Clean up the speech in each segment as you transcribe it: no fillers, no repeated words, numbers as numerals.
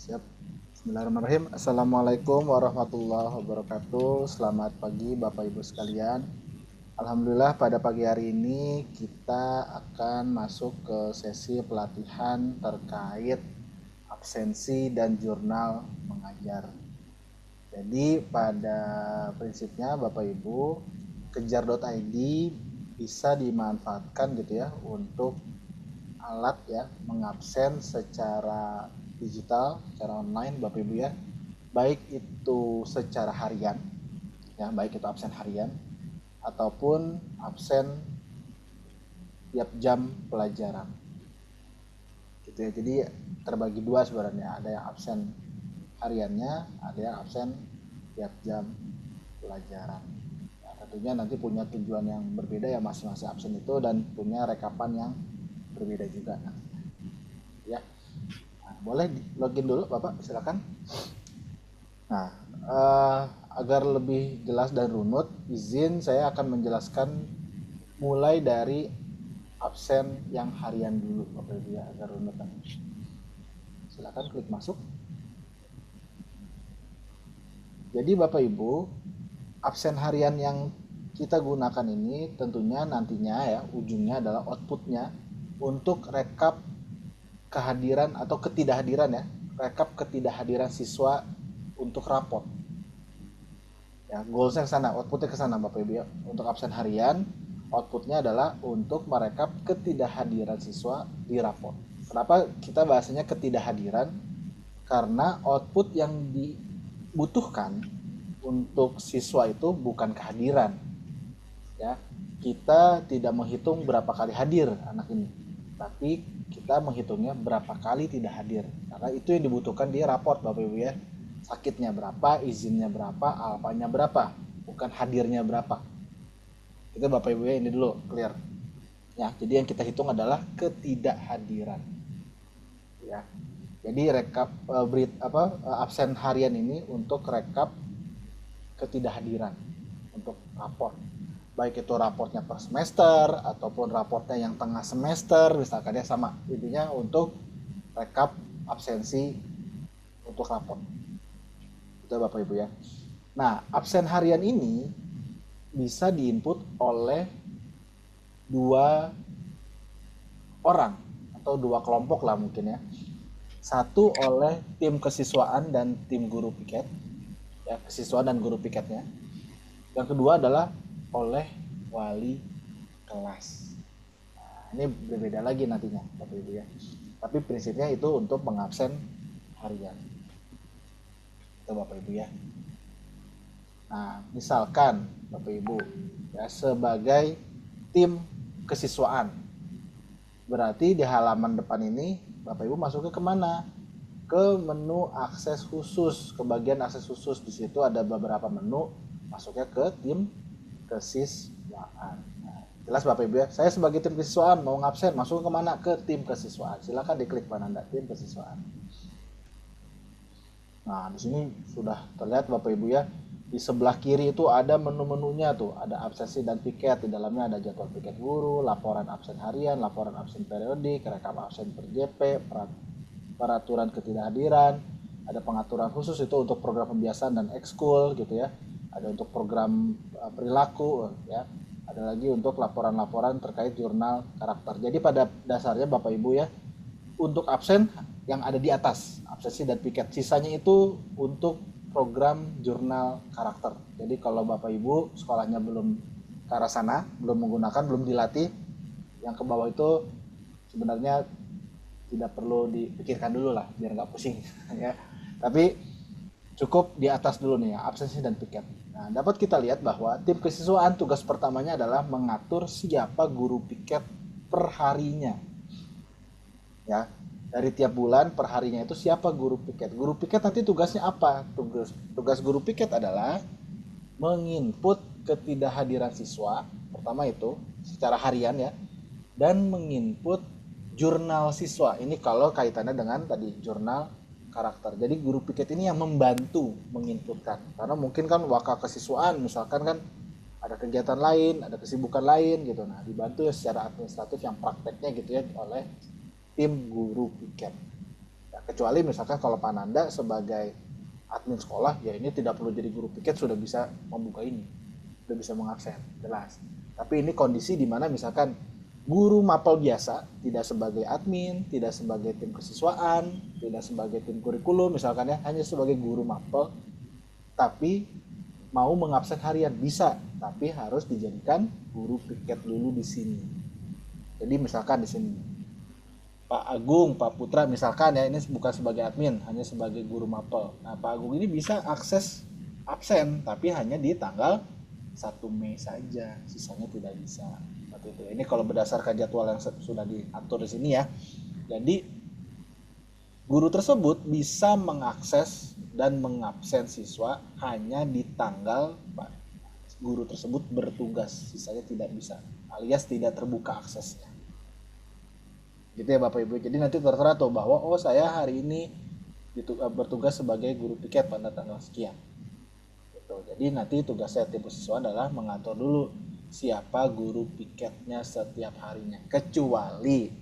Siap. Bismillahirrahmanirrahim. Assalamualaikum warahmatullahi wabarakatuh. Selamat pagi Bapak Ibu sekalian. Alhamdulillah pada pagi hari ini kita akan masuk ke sesi pelatihan terkait absensi dan jurnal mengajar. Jadi pada prinsipnya Bapak Ibu, kejar.id bisa dimanfaatkan gitu ya untuk alat ya mengabsen secara digital, secara online Bapak Ibu ya. Baik itu secara harian ya, baik itu absen harian ataupun absen tiap jam pelajaran. Gitu ya. Jadi terbagi dua sebenarnya, ada yang absen hariannya, ada yang absen tiap jam pelajaran. Ya, tentunya nanti punya tujuan yang berbeda ya masing-masing absen itu dan punya rekapan yang berbeda juga nantinya. Ya, nah, boleh login dulu Bapak, silakan. Nah, agar lebih jelas dan runut, izin saya akan menjelaskan mulai dari absen yang harian dulu Bapak Ibu ya, agar runut. Silakan klik masuk. Jadi Bapak Ibu, absen harian yang kita gunakan ini tentunya nantinya ya ujungnya adalah outputnya untuk rekap kehadiran atau ketidakhadiran ya, rekap ketidakhadiran siswa untuk rapot. Ya, goalsnya ke sana, outputnya ke sana Bapak Ibu ya. Untuk absen harian, outputnya adalah untuk merekap ketidakhadiran siswa di rapot. Kenapa kita bahasanya ketidakhadiran? Karena output yang dibutuhkan untuk siswa itu bukan kehadiran. Ya, kita tidak menghitung berapa kali hadir anak ini, tapi kita menghitungnya berapa kali tidak hadir. Karena itu yang dibutuhkan di raport Bapak Ibu ya. Sakitnya berapa, izinnya berapa, alfanya berapa, bukan hadirnya berapa. Itu Bapak Ibu ya, ini dulu clear. Ya, jadi yang kita hitung adalah ketidakhadiran. Ya. Jadi rekap absen harian ini untuk rekap ketidakhadiran untuk raport. Baik itu raportnya per semester ataupun raportnya yang tengah semester, misalkan ya sama. Intinya untuk rekap absensi untuk raport. Itu Bapak Ibu ya. Nah, absen harian ini bisa diinput oleh dua orang atau dua kelompok lah mungkin ya. Satu oleh tim kesiswaan dan tim guru piket, ya kesiswaan dan guru piketnya. Yang kedua adalah oleh wali kelas. Nah, ini berbeda lagi nantinya Bapak Ibu ya. Tapi prinsipnya itu untuk mengabsen harian. Itu Bapak Ibu ya. Nah, misalkan Bapak Ibu ya sebagai tim kesiswaan, berarti di halaman depan ini Bapak Ibu masuknya kemana? Ke menu akses khusus, ke bagian akses khusus. Di situ ada beberapa menu, masuknya ke tim kesiswaan. Nah, jelas Bapak Ibu ya, saya sebagai tim kesiswaan mau ngabsen, masuk kemana? Ke tim kesiswaan. Silakan diklik penanda tim kesiswaan. Nah, di sini sudah terlihat Bapak Ibu ya, di sebelah kiri itu ada menu-menunya tuh, ada absensi dan piket. Di dalamnya ada jadwal piket guru, laporan absen harian, laporan absen periodik, rekap absen per JP, peraturan ketidakhadiran, ada pengaturan khusus itu untuk program pembiasaan dan ekskul gitu ya. Ada untuk program perilaku ya. Ada lagi untuk laporan-laporan terkait jurnal karakter. Jadi pada dasarnya Bapak Ibu ya, untuk absen yang ada di atas, absensi dan piket. Sisanya itu untuk program jurnal karakter. Jadi kalau Bapak Ibu sekolahnya belum ke arah sana, belum menggunakan, belum dilatih, yang ke bawah itu sebenarnya tidak perlu dipikirkan dulu lah, biar nggak pusing ya. Tapi cukup di atas dulu nih ya, absensi dan piket. Nah, dapat kita lihat bahwa tim kesiswaan tugas pertamanya adalah mengatur siapa guru piket per harinya. Ya, dari tiap bulan per harinya itu siapa guru piket. Guru piket nanti tugasnya apa? Tugas guru piket adalah menginput ketidakhadiran siswa, pertama itu secara harian ya, dan menginput jurnal siswa. Ini kalau kaitannya dengan tadi jurnal karakter. Jadi guru piket ini yang membantu menginputkan. Karena mungkin kan waka kesiswaan misalkan kan ada kegiatan lain, ada kesibukan lain gitu. Nah, dibantu ya secara administratif yang prakteknya gitu ya oleh tim guru piket. Ya, kecuali misalkan kalau Pananda sebagai admin sekolah, ya ini tidak perlu jadi guru piket, sudah bisa membuka ini, sudah bisa mengabsen, jelas. Tapi ini kondisi di mana misalkan guru mapel biasa, tidak sebagai admin, tidak sebagai tim kesiswaan, tidak sebagai tim kurikulum misalkan ya, hanya sebagai guru mapel, tapi mau mengabsen harian bisa, tapi harus dijadikan guru piket dulu di sini. Jadi misalkan di sini Pak Agung, Pak Putra misalkan ya, ini bukan sebagai admin, hanya sebagai guru mapel. Nah, Pak Agung ini bisa akses absen, tapi hanya di tanggal 1 Mei saja, sisanya tidak bisa. Seperti itu. Ini kalau berdasarkan jadwal yang sudah diatur di sini ya. Jadi guru tersebut bisa mengakses dan mengabsen siswa hanya di tanggal Pak guru tersebut bertugas, sisanya tidak bisa, alias tidak terbuka aksesnya. Gitu ya Bapak Ibu. Jadi nanti tertera tuh bahwa oh saya hari ini bertugas sebagai guru piket pada tanggal sekian. Gitu. Jadi nanti tugasnya tim siswa adalah mengatur dulu siapa guru piketnya setiap harinya. Kecuali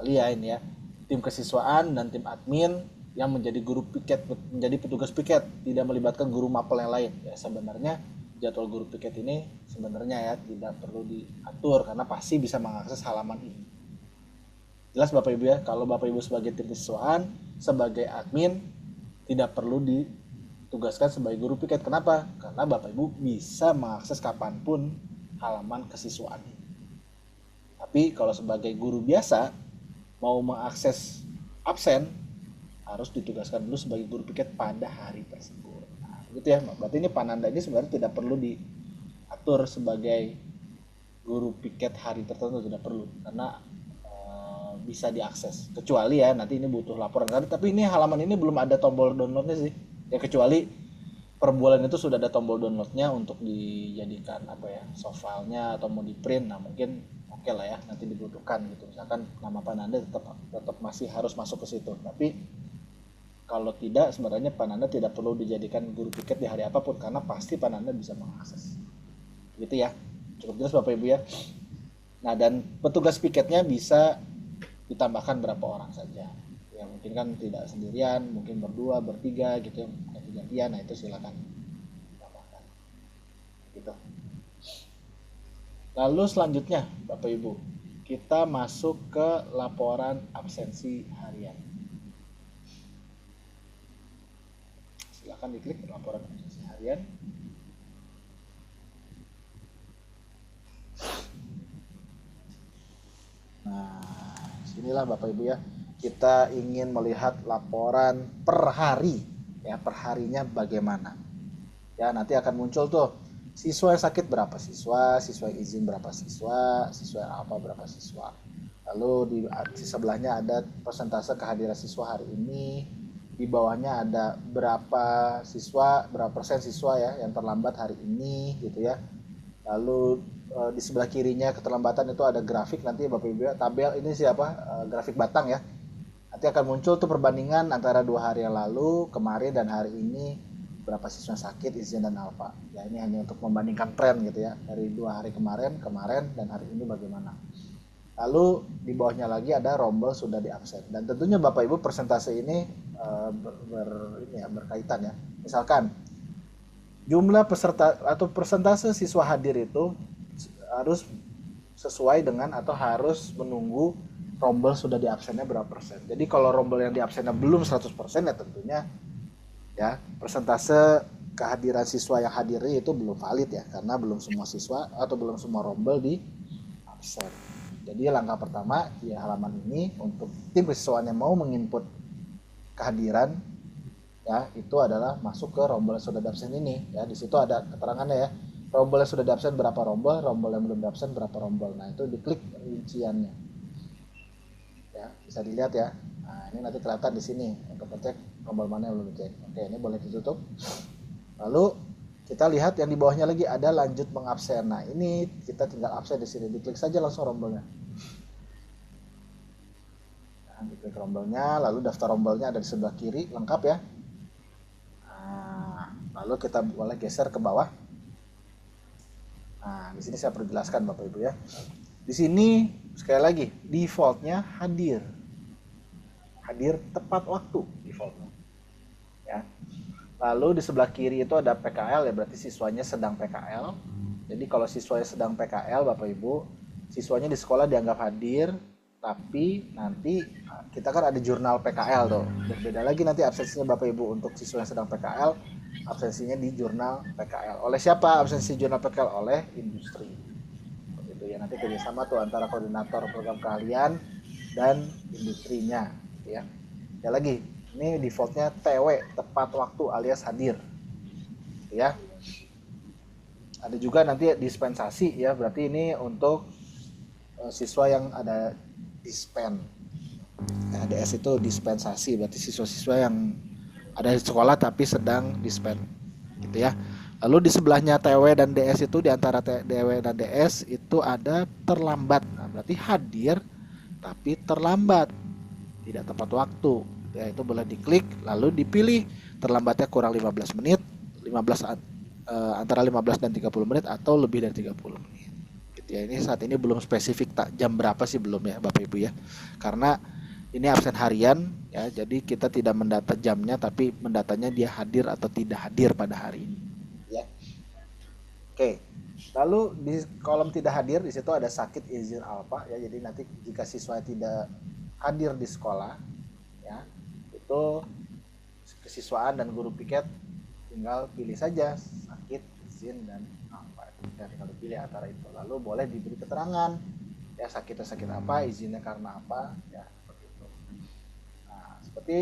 ya ini ya, tim kesiswaan dan tim admin yang menjadi guru piket, menjadi petugas piket, tidak melibatkan guru mapel yang lain. Ya sebenarnya jadwal guru piket ini sebenarnya ya tidak perlu diatur karena pasti bisa mengakses halaman ini. Jelas Bapak Ibu ya, kalau Bapak Ibu sebagai tim kesiswaan, sebagai admin tidak perlu ditugaskan sebagai guru piket. Kenapa? Karena Bapak Ibu bisa mengakses kapanpun halaman kesiswaan. Tapi kalau sebagai guru biasa mau mengakses absen harus ditugaskan dulu sebagai guru piket pada hari tersebut. Nah, gitu ya. Berarti ini Pananda ini sebenarnya tidak perlu diatur sebagai guru piket hari tertentu, tidak perlu karena bisa diakses. Kecuali ya nanti ini butuh laporan. Tapi ini halaman ini belum ada tombol downloadnya sih. Ya kecuali per bulan itu sudah ada tombol downloadnya untuk dijadikan apa ya, soft filenya atau mau di print. Nah mungkin oke lah ya, nanti dibutuhkan gitu. Misalkan nama Pananda tetap masih harus masuk ke situ. Tapi kalau tidak, sebenarnya Pananda tidak perlu dijadikan guru piket di hari apapun karena pasti Pananda bisa mengakses. Gitu ya. Cukup jelas Bapak Ibu ya. Nah dan petugas piketnya bisa ditambahkan berapa orang saja ya, mungkin kan tidak sendirian, mungkin berdua, bertiga gitu ya, gantian. Nah itu silakan tambahkan gitu. Lalu selanjutnya Bapak Ibu, kita masuk ke laporan absensi harian. Silakan diklik laporan absensi harian. Nah inilah Bapak Ibu ya, kita ingin melihat laporan per hari ya, perharinya bagaimana ya. Nanti akan muncul tuh siswa yang sakit berapa siswa, siswa yang izin berapa siswa, siswa yang apa berapa siswa. Lalu di sebelahnya ada persentase kehadiran siswa hari ini, di bawahnya ada berapa siswa, berapa persen siswa ya yang terlambat hari ini gitu ya. Lalu di sebelah kirinya keterlambatan itu ada grafik, nanti Bapak Ibu ya, tabel ini siapa, grafik batang ya. Nanti akan muncul tuh perbandingan antara 2 hari yang lalu, kemarin dan hari ini, berapa siswa sakit, izin dan alfa. Ya ini hanya untuk membandingkan tren gitu ya, dari 2 hari kemarin dan hari ini bagaimana. Lalu di bawahnya lagi ada rombel sudah di absen. Dan tentunya Bapak Ibu persentase ini berkaitan ya. Misalkan jumlah peserta atau persentase siswa hadir itu harus sesuai dengan atau harus menunggu rombel sudah di absennya berapa persen. Jadi kalau rombel yang di absennya belum 100% ya tentunya ya persentase kehadiran siswa yang hadir itu belum valid ya, karena belum semua siswa atau belum semua rombel di absen. Jadi langkah pertama di halaman ini untuk tim kesiswaan yang mau menginput kehadiran ya, itu adalah masuk ke rombel yang sudah di absen ini ya. Di situ ada keterangannya ya, rombel yang sudah di absen berapa rombel yang belum di absen berapa rombel. Nah itu diklik rinciannya ya, bisa dilihat ya. Nah ini nanti kelihatan di sini untuk ngecek rombel mana yang belum dicek. Oke, ini boleh ditutup. Lalu kita lihat yang di bawahnya lagi ada lanjut mengabsen. Nah ini kita tinggal absen di sini, diklik saja langsung rombelnya. Nah, diklik rombelnya, lalu daftar rombelnya ada di sebelah kiri lengkap ya. Nah, lalu kita boleh geser ke bawah. Nah, di sini saya perlu jelaskan Bapak Ibu ya. Di sini sekali lagi defaultnya hadir hadir tepat waktu defaultnya. Ya. Lalu di sebelah kiri itu ada PKL, ya berarti siswanya sedang PKL. Jadi kalau siswanya sedang PKL, Bapak Ibu, siswanya di sekolah dianggap hadir, tapi nanti kita kan ada jurnal PKL tuh. Berbeda lagi nanti absensinya Bapak Ibu untuk siswa yang sedang PKL, absensinya di jurnal PKL. Oleh siapa absensi jurnal PKL? Oleh industri. Itu ya, nanti kerjasama tuh antara koordinator program keahlian dan industrinya. Ya, ya lagi, ini defaultnya TW, tepat waktu alias hadir. Ya. Ada juga nanti dispensasi ya, berarti ini untuk siswa yang ada dispen. Nah, DS itu dispensasi, berarti siswa-siswa yang ada di sekolah tapi sedang dispen. Gitu ya. Lalu di sebelahnya TW dan DS itu, di antara TW dan DS itu ada terlambat. Nah, berarti hadir tapi terlambat, tidak tepat waktu. Ya, itu boleh diklik lalu dipilih terlambatnya kurang 15 menit, 15 antara 15 dan 30 menit atau lebih dari 30 menit. Gitu ya. Ini saat ini belum spesifik jam berapa sih, belum ya Bapak Ibu ya. Karena ini absen harian ya, jadi kita tidak mendata jamnya tapi mendatanya dia hadir atau tidak hadir pada hari ini. Ya. Oke. Lalu di kolom tidak hadir di situ ada sakit izin alfa ya. Jadi nanti jika siswa tidak hadir di sekolah ya, itu kesiswaan dan guru piket tinggal pilih saja sakit, izin, dan apa. Dan tinggal pilih antara itu. Lalu boleh diberi keterangan ya, sakitnya sakit apa, izinnya karena apa ya, seperti itu. Nah, seperti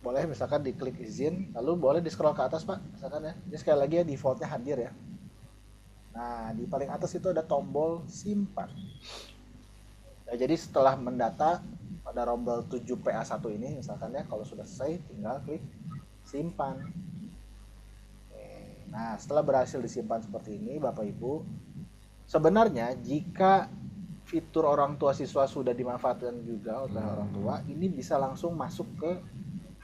boleh misalkan diklik izin, lalu boleh di scroll ke atas Pak, misalkan ya. Jadi sekali lagi ya, defaultnya hadir ya. Nah, di paling atas itu ada tombol simpan. Ya, jadi setelah mendata pada rombel 7PA1 ini misalkan ya, kalau sudah selesai tinggal klik simpan. Nah, setelah berhasil disimpan seperti ini Bapak Ibu, sebenarnya jika fitur orang tua siswa sudah dimanfaatkan juga oleh orang tua, ini bisa langsung masuk ke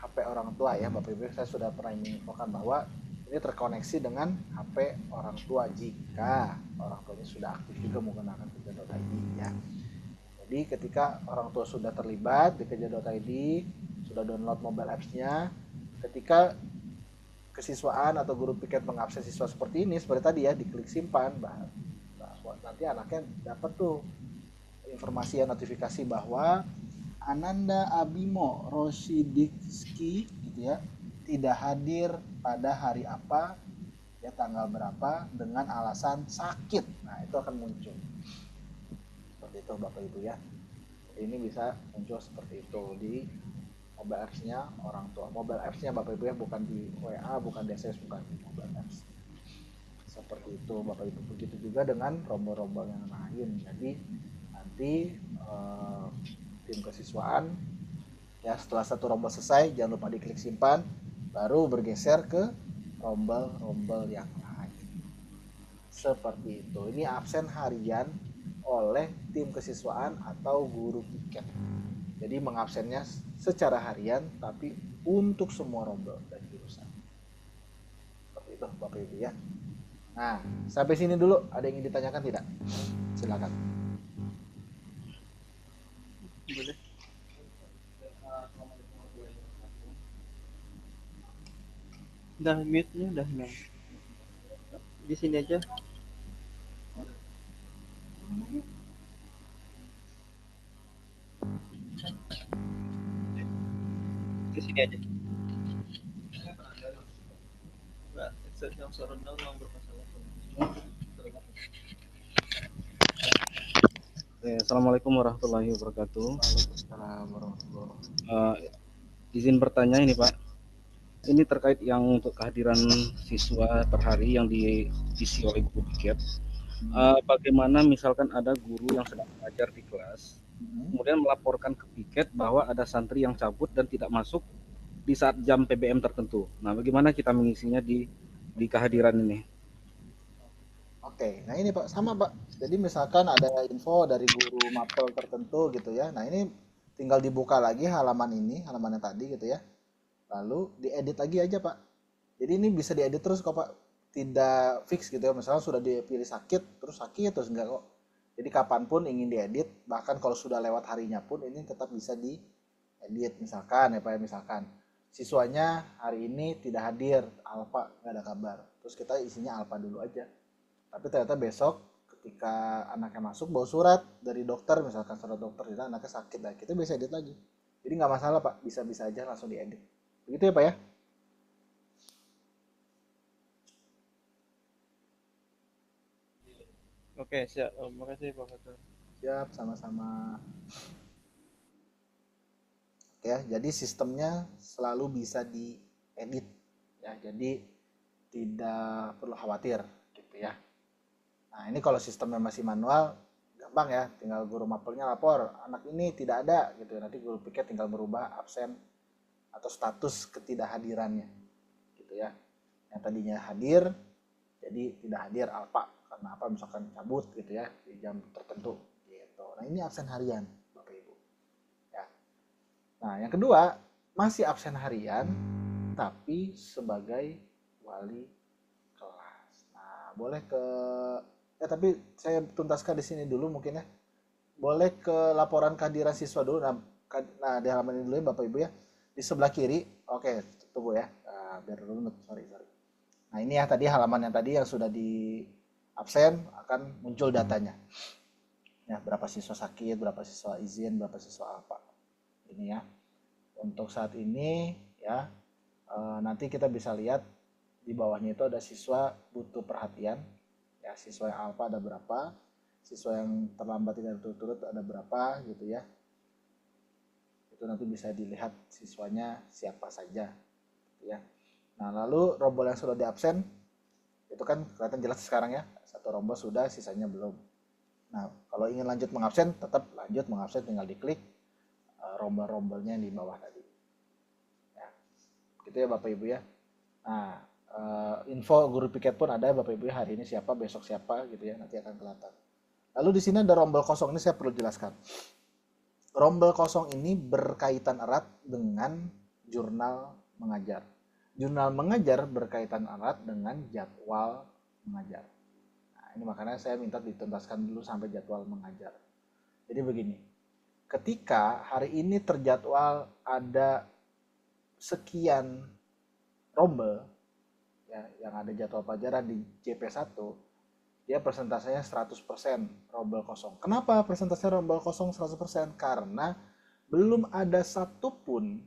HP orang tua ya Bapak Ibu. Saya sudah pernah menginfokan bahwa ini terkoneksi dengan HP orang tua jika orang tuanya sudah aktif juga menggunakan Keja.id ya. Jadi ketika orang tua sudah terlibat di Keja.id, sudah download mobile apps-nya, ketika kesiswaan atau guru piket mengabsen siswa seperti ini, seperti tadi ya, diklik simpan, bahwa nanti anaknya dapat tuh informasi ya, notifikasi bahwa Ananda Abimo Rosidikski gitu ya, tidak hadir pada hari apa ya, tanggal berapa, dengan alasan sakit. Nah, itu akan muncul seperti itu Bapak Ibu ya. Ini bisa muncul seperti itu di mobile apps-nya orang tua. Mobile apps-nya Bapak Ibu ya, bukan di WA, bukan di SMS, bukan di mobile apps. Seperti itu Bapak Ibu. Begitu juga dengan rombel-rombel yang lain. Jadi nanti tim kesiswaan ya, setelah satu rombel selesai jangan lupa diklik simpan, baru bergeser ke rombel-rombel yang lain. Seperti itu. Ini absen harian oleh tim kesiswaan atau guru piket. Jadi mengabsennya secara harian tapi untuk semua rombel dan jurusan. Seperti itu Bapak Ibu ya. Nah, sampai sini dulu ada yang ingin ditanyakan tidak? Silakan. Boleh. Udah mute-nya udah hilang. Di sini aja. Di sini aja. Mbak, yang suara down bermasalah. Assalamualaikum warahmatullahi wabarakatuh. Waalaikumsalam warahmatullahi wabarakatuh. Izin bertanya ini Pak, ini terkait yang untuk kehadiran siswa per hari yang diisi oleh guru piket. Bagaimana misalkan ada guru yang sedang mengajar di kelas, kemudian melaporkan ke piket bahwa ada santri yang cabut dan tidak masuk di saat jam PBM tertentu. Nah, bagaimana kita mengisinya di kehadiran ini? Oke, nah ini Pak, sama Pak. Jadi misalkan ada info dari guru mapel tertentu gitu ya. Nah ini tinggal dibuka lagi halaman ini, halaman yang tadi gitu ya. Lalu diedit lagi aja Pak. Jadi ini bisa diedit terus kok Pak. Tidak fix gitu ya. Misalnya sudah dipilih sakit, terus sakit, terus enggak kok. Jadi kapanpun ingin diedit, bahkan kalau sudah lewat harinya pun ini tetap bisa diedit edit misalkan ya Pak ya, misalkan siswanya hari ini tidak hadir, alfa nggak ada kabar. Terus kita isinya alfa dulu aja. Tapi ternyata besok ketika anaknya masuk bawa surat dari dokter, misalkan surat dokter kita anaknya sakit, nah kita bisa edit lagi. Jadi nggak masalah Pak, bisa-bisa aja langsung diedit. Begitu ya Pak ya? Oke, siap. Oh, makasih Pak Fatur. Siap, sama-sama. Ya, jadi sistemnya selalu bisa diedit ya. Jadi tidak perlu khawatir gitu ya. Nah, ini kalau sistemnya masih manual gampang ya, tinggal guru mapelnya lapor anak ini tidak ada gitu. Nanti guru piket tinggal merubah absen atau status ketidakhadirannya gitu ya. Yang tadinya hadir jadi tidak hadir alfa karena apa misalkan cabut gitu ya di jam tertentu gitu. Nah, ini absen harian Bapak Ibu. Ya. Nah, yang kedua, masih absen harian tapi sebagai wali kelas. Nah, boleh ke tapi saya tuntaskan di sini dulu mungkin ya. Boleh ke laporan kehadiran siswa dulu. Nah, di halaman ini dulu ya Bapak Ibu ya. Di sebelah kiri. Oke, tunggu ya. Biar runut, sorry. Nah, ini ya tadi halaman yang tadi yang sudah di absen akan muncul datanya. Ya, berapa siswa sakit, berapa siswa izin, berapa siswa apa. Ini ya. Untuk saat ini ya nanti kita bisa lihat di bawahnya itu ada siswa butuh perhatian. Ya, siswa yang alfa ada berapa, siswa yang terlambat tidak berturut-turut ada berapa gitu ya. Itu nanti bisa dilihat siswanya siapa saja gitu ya. Nah, lalu rombol yang sudah di absen itu kan kelihatan jelas sekarang ya. Satu rombol sudah, sisanya belum. Nah, kalau ingin lanjut mengabsen, tetap lanjut mengabsen, tinggal diklik rombol-rombolnya di bawah tadi. Ya, gitu ya Bapak Ibu ya. Nah, info guru piket pun ada Bapak Ibu hari ini siapa, besok siapa gitu ya, nanti akan kelihatan. Lalu di sini ada rombol kosong, ini saya perlu jelaskan. Rombol kosong ini berkaitan erat dengan jurnal mengajar. Jurnal mengajar berkaitan erat dengan jadwal mengajar. Nah, ini makanya saya minta dituntaskan dulu sampai jadwal mengajar. Jadi begini, ketika hari ini terjadwal ada sekian rombel ya, yang ada jadwal pelajaran di JP1, dia persentasenya 100% rombel kosong. Kenapa persentasenya rombel kosong 100%? Karena belum ada satupun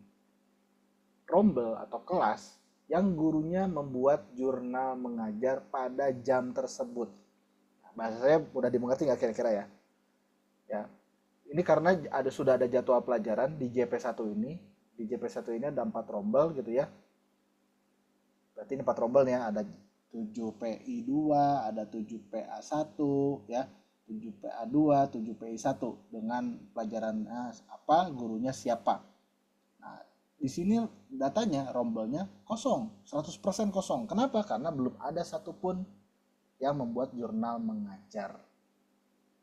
rombel atau kelas yang gurunya membuat jurnal mengajar pada jam tersebut. Nah, bahasa saya udah dimengerti nggak kira-kira ya? Ya, ini karena sudah ada jadwal pelajaran di JP1 ini. Di JP1 ini ada 4 rombel gitu ya. Berarti ini 4 rombel ya, ada 7 PI2, ada 7 PA1 ya, 7 PA2, 7 PI1 dengan pelajaran apa, gurunya siapa. Nah, di sini datanya rombelnya kosong, 100% kosong. Kenapa? Karena belum ada satupun yang membuat jurnal mengajar.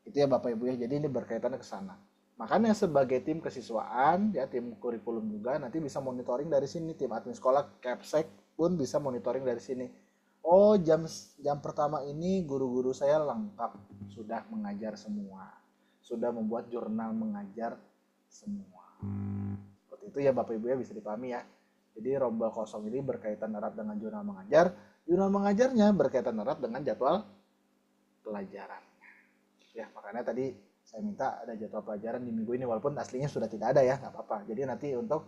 Itu ya Bapak Ibu ya. Jadi ini berkaitannya ke sana. Makanya sebagai tim kesiswaan ya, tim kurikulum juga nanti bisa monitoring dari sini, tim admin sekolah, Capsek pun bisa monitoring dari sini. Oh, jam pertama ini guru-guru saya lengkap, sudah mengajar semua, sudah membuat jurnal mengajar semua. Seperti itu ya Bapak Ibu ya, bisa dipahami ya. Jadi rombel kosong ini berkaitan erat dengan jurnal mengajar, jurnal mengajarnya berkaitan erat dengan jadwal pelajaran. Ya, makanya tadi saya minta ada jadwal pelajaran di minggu ini, walaupun aslinya sudah tidak ada ya, nggak apa-apa. Jadi nanti untuk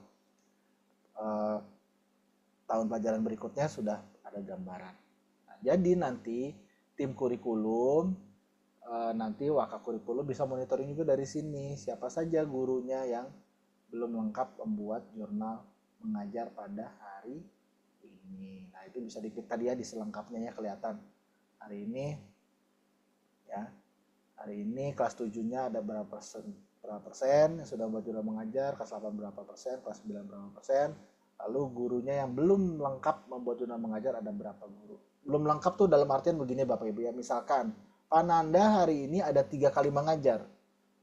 tahun pelajaran berikutnya sudah ada gambaran. Jadi nanti tim kurikulum, nanti wakak kurikulum bisa monitoring juga dari sini. Siapa saja gurunya yang belum lengkap membuat jurnal mengajar pada hari ini. Nah, itu bisa diklik tadi ya, di selengkapnya ya kelihatan. Hari ini ya, hari ini kelas 7-nya ada berapa persen yang sudah membuat jurnal mengajar, kelas 8 berapa persen, kelas 9 berapa persen. Lalu gurunya yang belum lengkap membuat jurnal mengajar ada berapa guru. Belum lengkap tuh dalam artian begini Bapak Ibu ya. Misalkan Pananda hari ini ada 3 kali mengajar.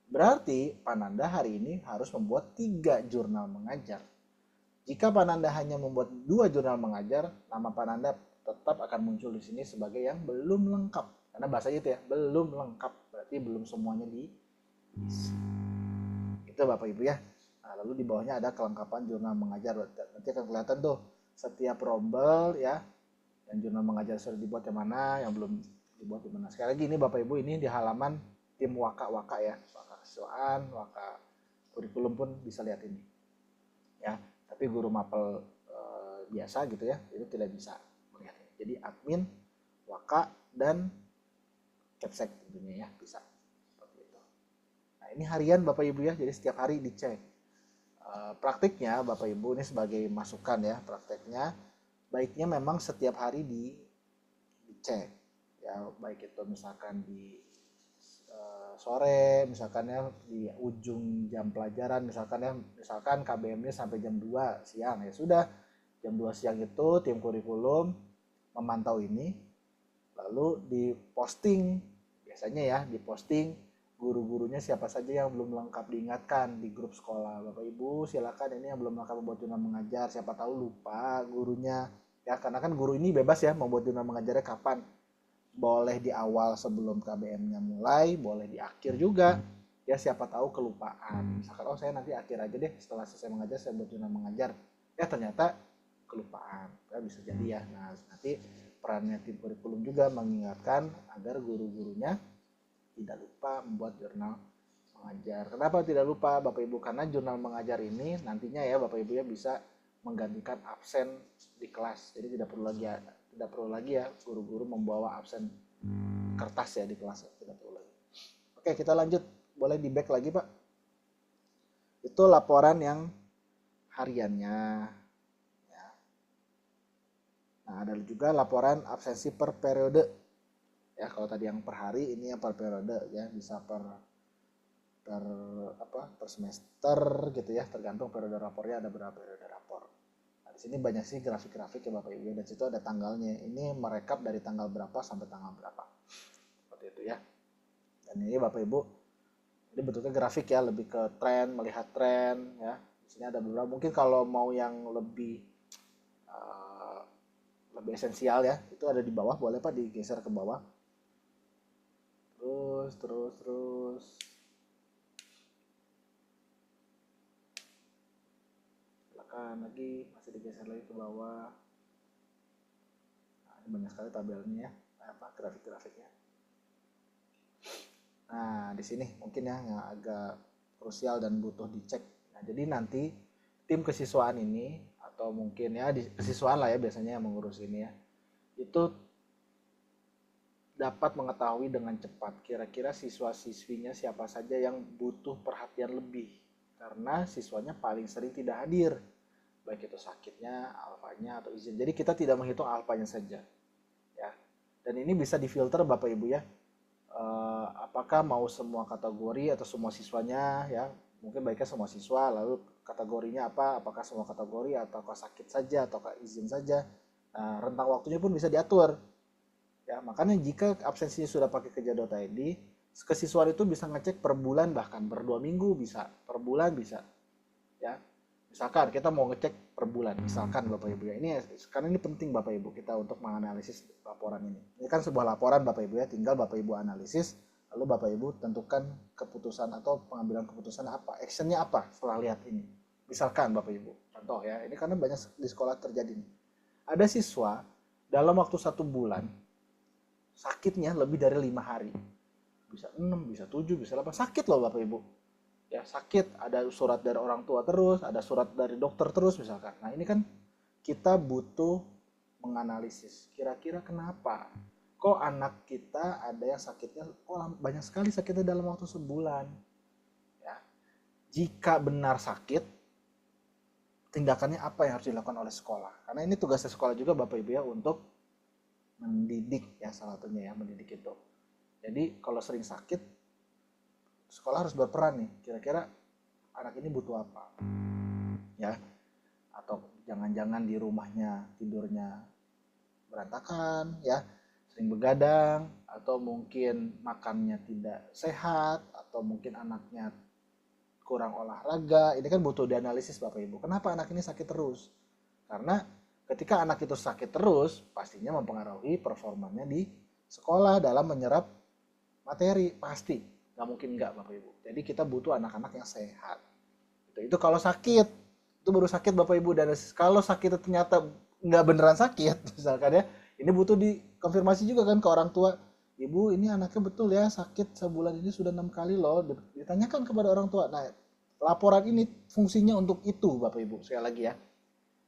Berarti Pananda hari ini harus membuat 3 jurnal mengajar. Jika Pananda hanya membuat 2 jurnal mengajar, nama Pananda tetap akan muncul di sini sebagai yang belum lengkap. Karena bahasanya itu ya, belum lengkap. Berarti belum semuanya diisi. Itu Bapak Ibu ya. Nah, Lalu di bawahnya ada kelengkapan jurnal mengajar. Nanti akan kelihatan tuh setiap rombel ya, yang jurnal mengajar sudah dibuat yang mana, yang belum dibuat di mana. Sekali lagi ini Bapak Ibu, ini di halaman tim waka-waka ya, waka kesiswaan, waka kurikulum pun bisa lihat ini ya. Tapi guru mapel biasa gitu ya, itu tidak bisa melihat ini. Jadi admin, waka, dan capsek tentunya ya bisa seperti itu. Nah ini harian Bapak Ibu ya, jadi setiap hari dicek. Praktiknya Bapak Ibu ini sebagai masukan ya, prakteknya baiknya memang setiap hari dicek ya, baik itu misalkan di sore, misalkan ya di ujung jam pelajaran, misalkan KBM-nya sampai jam 2 siang ya sudah, jam 2 siang itu tim kurikulum memantau ini, lalu diposting, biasanya ya diposting guru-gurunya siapa saja yang belum lengkap, diingatkan di grup sekolah, Bapak Ibu silakan ini yang belum lengkap membuat jurnal mengajar, siapa tahu lupa gurunya ya, karena kan guru ini bebas ya membuat jurnal mengajarnya kapan, boleh di awal sebelum KBM-nya mulai, boleh di akhir juga ya, siapa tahu kelupaan, misalkan oh saya nanti akhir aja deh setelah selesai mengajar saya buat jurnal mengajar, ya ternyata kelupaan ya, bisa jadi ya. Nah nanti perannya tim kurikulum juga mengingatkan agar guru-gurunya tidak lupa membuat jurnal mengajar. Kenapa tidak lupa Bapak Ibu? Karena jurnal mengajar ini nantinya ya Bapak Ibu ya bisa menggantikan absen di kelas. Jadi tidak perlu lagi ya guru-guru membawa absen kertas ya di kelas, tidak perlu lagi. Oke, kita lanjut. Boleh di back lagi, Pak. Itu laporan yang hariannya. Ya. Nah, ada juga laporan absensi per periode. Ya, kalau tadi yang per hari, ini yang per periode ya, bisa per semester gitu ya, tergantung periode rapornya ada berapa periode rapor. Nah, di sini banyak sih grafik-grafik ya Bapak Ibu, dan situ ada tanggalnya. Ini merekap dari tanggal berapa sampai tanggal berapa. Seperti itu ya. Dan ini Bapak Ibu, ini bentuknya grafik ya, lebih ke tren, melihat tren ya. Di sini ada beberapa, mungkin kalau mau yang lebih esensial ya, itu ada di bawah, boleh Pak digeser ke bawah. Terus silakan lagi, masih digeser lagi ke bawah. Nah, ini banyak sekali tabelnya ya, grafik-grafiknya. Nah di sini mungkin ya yang agak krusial dan butuh dicek. Nah jadi nanti tim kesiswaan ini, atau mungkin ya di kesiswaan lah ya biasanya yang mengurus ini ya, itu dapat mengetahui dengan cepat kira-kira siswa-siswinya siapa saja yang butuh perhatian lebih, karena siswanya paling sering tidak hadir, baik itu sakitnya, alfanya, atau izin. Jadi kita tidak menghitung alfanya saja ya, dan ini bisa difilter Bapak Ibu ya, apakah mau semua kategori atau semua siswanya ya, mungkin baiknya semua siswa, lalu kategorinya apa, apakah semua kategori ataukah sakit saja ataukah izin saja. Nah rentang waktunya pun bisa diatur ya, makanya jika absensinya sudah pakai keja.id, kesiswaan itu bisa ngecek per bulan, bahkan per 2 minggu bisa, per bulan bisa ya. Misalkan kita mau ngecek per bulan, misalkan Bapak Ibu ya, ini karena ini penting Bapak Ibu kita untuk menganalisis laporan ini. Ini kan sebuah laporan Bapak Ibu ya, tinggal Bapak Ibu analisis, lalu Bapak Ibu tentukan keputusan atau pengambilan keputusan apa, actionnya apa setelah lihat ini. Misalkan Bapak Ibu, contoh ya, ini karena banyak di sekolah terjadi nih. Ada siswa dalam waktu 1 bulan sakitnya lebih dari 5 hari, bisa 6, bisa 7, bisa 8, sakit loh Bapak Ibu ya, sakit, ada surat dari orang tua terus, ada surat dari dokter terus misalkan. Nah ini kan kita butuh menganalisis kira-kira kenapa kok anak kita ada yang sakitnya banyak sekali sakitnya dalam waktu sebulan ya. Jika benar sakit, tindakannya apa yang harus dilakukan oleh sekolah, karena ini tugasnya sekolah juga Bapak Ibu ya, untuk mendidik ya, salah satunya ya mendidik itu. Jadi kalau sering sakit, sekolah harus berperan nih, kira-kira anak ini butuh apa ya, atau jangan-jangan di rumahnya tidurnya berantakan ya, sering begadang, atau mungkin makannya tidak sehat, atau mungkin anaknya kurang olahraga. Ini kan butuh dianalisis Bapak Ibu, kenapa anak ini sakit terus, karena ketika anak itu sakit terus, pastinya mempengaruhi performanya di sekolah dalam menyerap materi, pasti, nggak mungkin nggak Bapak Ibu. Jadi kita butuh anak-anak yang sehat. Itu kalau sakit, itu baru sakit Bapak Ibu. Dan kalau sakit ternyata nggak beneran sakit, misalkan ya, ini butuh dikonfirmasi juga kan ke orang tua. Ibu, ini anaknya betul ya sakit sebulan ini sudah 6 kali loh. Ditanyakan kepada orang tua. Nah, laporan ini fungsinya untuk itu Bapak Ibu. Sekali lagi ya.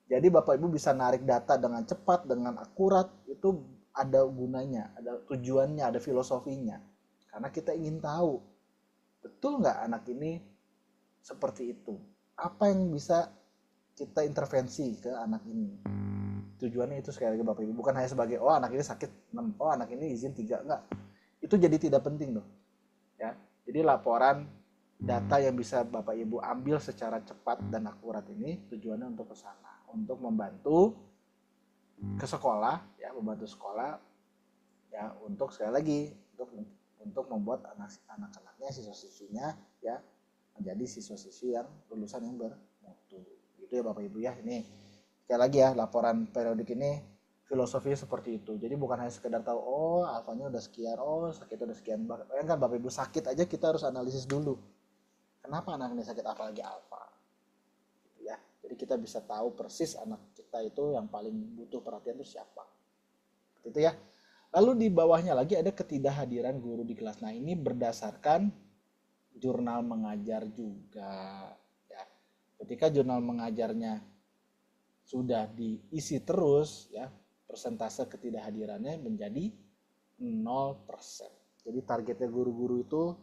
Jadi Bapak Ibu bisa narik data dengan cepat, dengan akurat. Itu ada gunanya, ada tujuannya, ada filosofinya. Karena kita ingin tahu, betul nggak anak ini seperti itu? Apa yang bisa kita intervensi ke anak ini? Tujuannya itu sekali lagi Bapak Ibu. Bukan hanya sebagai, oh anak ini sakit 6, oh anak ini izin 3. Enggak. Itu jadi tidak penting loh. Ya. Jadi laporan data yang bisa Bapak Ibu ambil secara cepat dan akurat ini tujuannya untuk ke sana, untuk membantu ke sekolah, ya, membantu sekolah, ya, untuk sekali lagi untuk membuat anak-anaknya, siswa-siswinya, ya, menjadi siswa-siswi yang lulusan yang bermutu. Gitu ya Bapak Ibu ya. Ini sekali lagi ya, laporan periodik ini filosofinya seperti itu. Jadi bukan hanya sekedar tahu, oh alfanya udah sekian, oh sakitnya udah sekian. Kan Bapak Ibu sakit aja kita harus analisis dulu. Kenapa anak ini sakit, apalagi alfa? Gitu ya. Jadi kita bisa tahu persis anak kita itu yang paling butuh perhatian itu siapa. Gitu ya. Lalu di bawahnya lagi ada ketidakhadiran guru di kelas. Nah, ini berdasarkan jurnal mengajar juga. Ya. Ketika jurnal mengajarnya sudah diisi terus, ya, persentase ketidakhadirannya menjadi 0%. Jadi targetnya guru-guru itu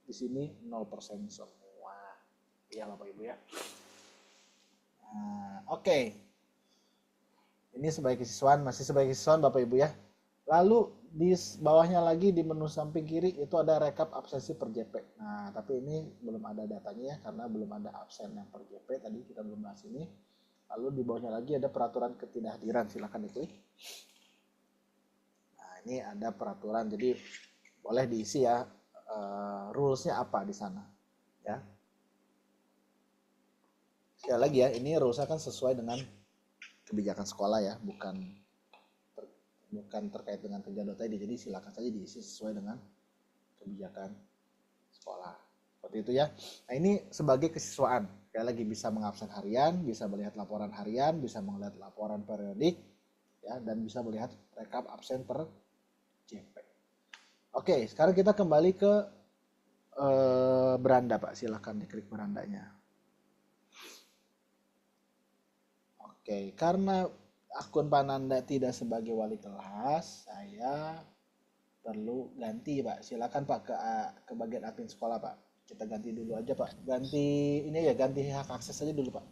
di sini 0% semua. Ya Bapak Ibu ya. Nah, oke. Ini sebagai kesiswaan, masih sebagai kesiswaan Bapak Ibu ya. Lalu di bawahnya lagi di menu samping kiri itu ada rekap absensi per JP. Nah, tapi ini belum ada datanya ya, karena belum ada absen yang per JP, tadi kita belum bahas ini. Lalu di bawahnya lagi ada peraturan ketidakhadiran, silahkan diklik. Nah, ini ada peraturan, jadi boleh diisi ya, rulesnya apa di sana, ya. Sekali lagi ya, ini rulesnya kan sesuai dengan kebijakan sekolah ya, bukan terkait dengan kegiatan tadi. Jadi silakan saja diisi sesuai dengan kebijakan sekolah. Seperti itu ya. Nah, ini sebagai kesiswaan. Sekali lagi bisa mengabsen harian, bisa melihat laporan harian, bisa melihat laporan periodik, ya, dan bisa melihat rekap absen per JP. Oke, sekarang kita kembali ke beranda Pak. Silakan diklik berandanya. Oke, karena akun Pananda tidak sebagai wali kelas, saya perlu ganti Pak. Silakan Pak ke bagian admin sekolah Pak. Kita ganti dulu aja Pak. Ganti ini ya, ganti hak akses aja dulu Pak.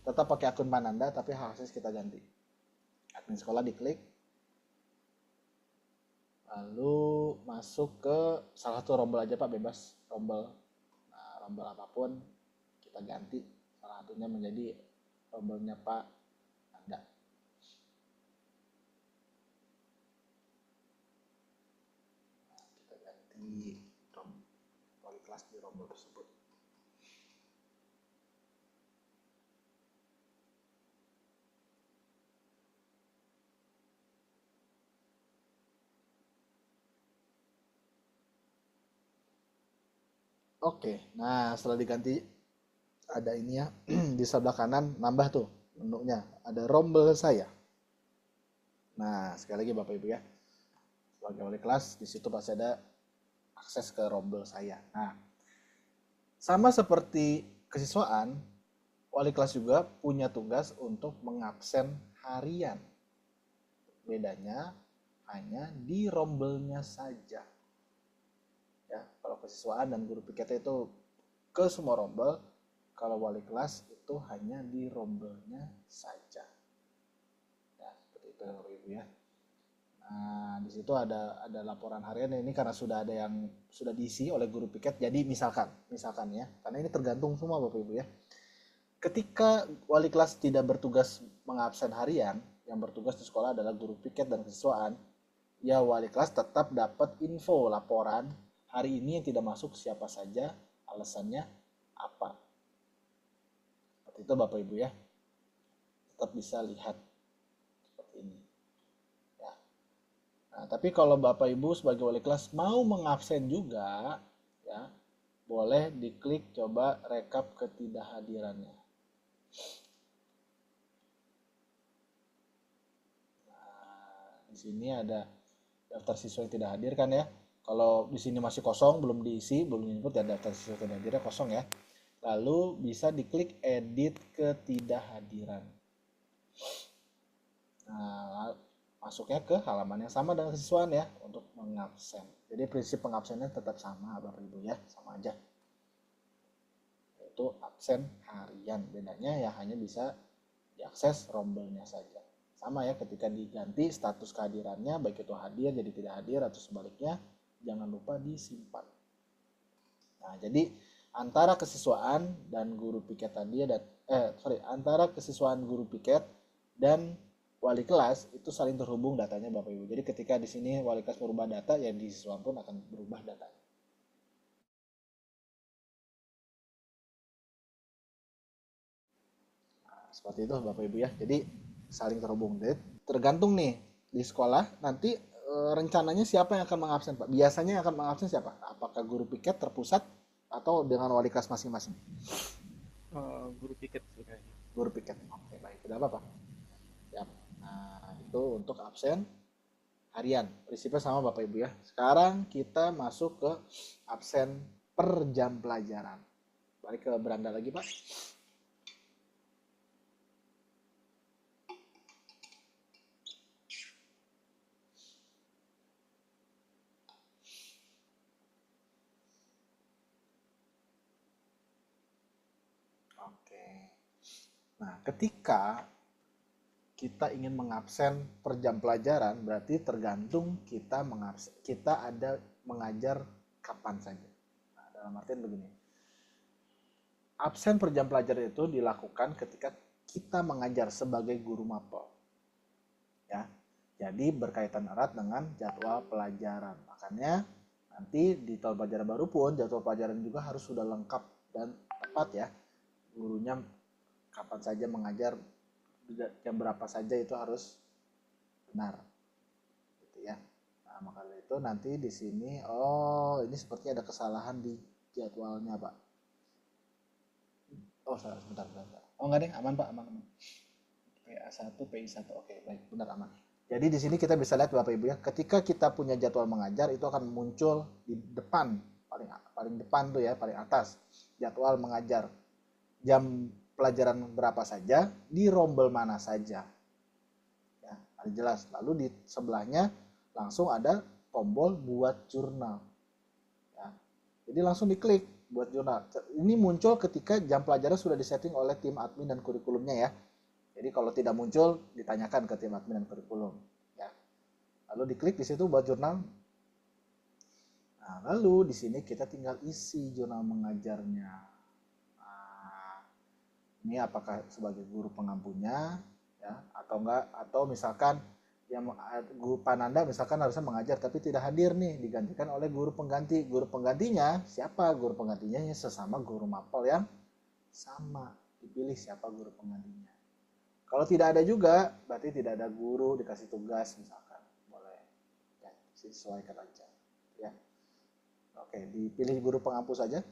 Tetap pakai akun Pananda tapi hak akses kita ganti. Admin sekolah diklik. Lalu masuk ke salah satu rombel aja Pak, bebas rombel. Nah, rombel apapun kita ganti. Salah satunya menjadi rombelnya Pak Anda. Di wali kelas di rombel tersebut. Oke, nah setelah diganti ada ini ya, di sebelah kanan nambah tuh menunya, ada rombel saya. Nah sekali lagi Bapak Ibu ya, sebagai wali kelas di situ pasti ada akses ke rombel saya. Nah, sama seperti kesiswaan, wali kelas juga punya tugas untuk mengabsen harian. Bedanya hanya di rombelnya saja. Ya, kalau kesiswaan dan guru piket itu ke semua rombel, kalau wali kelas itu hanya di rombelnya saja. Ya, seperti itu Bapak Ibu ya. Nah, di situ ada laporan harian ini karena sudah ada yang sudah diisi oleh guru piket. Jadi misalkan ya, karena ini tergantung semua Bapak Ibu ya. Ketika wali kelas tidak bertugas mengabsen harian, yang bertugas di sekolah adalah guru piket dan kesiswaan, ya wali kelas tetap dapat info laporan hari ini yang tidak masuk siapa saja, alasannya apa. Seperti itu Bapak Ibu ya. Tetap bisa lihat seperti ini. Nah, tapi kalau Bapak Ibu sebagai wali kelas mau mengabsen juga, ya, boleh diklik coba rekap ketidakhadirannya. Nah, di sini ada daftar siswa yang tidak hadir kan ya. Kalau di sini masih kosong, belum diisi, belum input ya daftar siswa tidak hadirnya kosong ya. Lalu bisa diklik edit ketidakhadiran. Nah, masuknya ke halaman yang sama dengan kesiswaan ya untuk mengabsen. Jadi prinsip pengabsennya tetap sama Bapak Ibu ya, sama aja. Yaitu absen harian. Bedanya ya hanya bisa diakses rombelnya saja. Sama ya ketika diganti status kehadirannya baik itu hadir jadi tidak hadir atau sebaliknya, jangan lupa disimpan. Nah, jadi antara kesiswaan dan guru piket tadi antara kesiswaan guru piket dan wali kelas itu saling terhubung datanya Bapak Ibu. Jadi ketika di sini wali kelas merubah data, ya di siswaan pun akan berubah datanya. Nah, seperti itu Bapak Ibu ya. Jadi saling terhubung. Jadi tergantung nih di sekolah nanti rencananya siapa yang akan mengabsen Pak? Biasanya yang akan mengabsen siapa? Apakah guru piket terpusat atau dengan wali kelas masing-masing? Guru piket sebenarnya. Guru piket. Oke, baik. Tidak apa-apa. Siap. Nah, itu untuk absen harian. Prinsipnya sama Bapak Ibu ya. Sekarang kita masuk ke absen per jam pelajaran. Balik ke beranda lagi Pak. Oke. Nah, ketika kita ingin mengabsen per jam pelajaran, berarti tergantung kita ada mengajar kapan saja. Nah, dalam artian begini, absen per jam pelajaran itu dilakukan ketika kita mengajar sebagai guru mapel. Ya, jadi berkaitan erat dengan jadwal pelajaran. Makanya nanti di tahun pelajaran baru pun jadwal pelajaran juga harus sudah lengkap dan tepat ya. Gurunya kapan saja mengajar, jam berapa saja itu harus benar gitu ya. Nah, maka dari itu nanti di sini ini sepertinya ada kesalahan di jadwalnya Pak. Oh salah, sebentar. Oh enggak deh, aman Pak, aman. PA1 PI1, oke baik, benar aman. Jadi di sini kita bisa lihat Bapak Ibu ya, ketika kita punya jadwal mengajar itu akan muncul di depan, paling depan tuh ya, paling atas, jadwal mengajar. Jam pelajaran berapa saja, di rombel mana saja. Ya, ada jelas. Lalu di sebelahnya langsung ada tombol buat jurnal. Ya, jadi langsung diklik buat jurnal. Ini muncul ketika jam pelajaran sudah disetting oleh tim admin dan kurikulumnya ya. Jadi kalau tidak muncul, ditanyakan ke tim admin dan kurikulum. Ya. Lalu diklik di situ buat jurnal. Nah, lalu di sini kita tinggal isi jurnal mengajarnya. Nah, ini apakah sebagai guru pengampunya, ya, atau enggak? Atau misalkan yang guru Pananda misalkan harusnya mengajar tapi tidak hadir nih, digantikan oleh guru pengganti. Guru penggantinya siapa? Guru penggantinya sesama guru mapel yang sama. Dipilih siapa guru penggantinya. Kalau tidak ada juga, berarti tidak ada guru dikasih tugas misalkan, boleh ya, sesuaikan aja. Ya, oke, dipilih guru pengampu saja.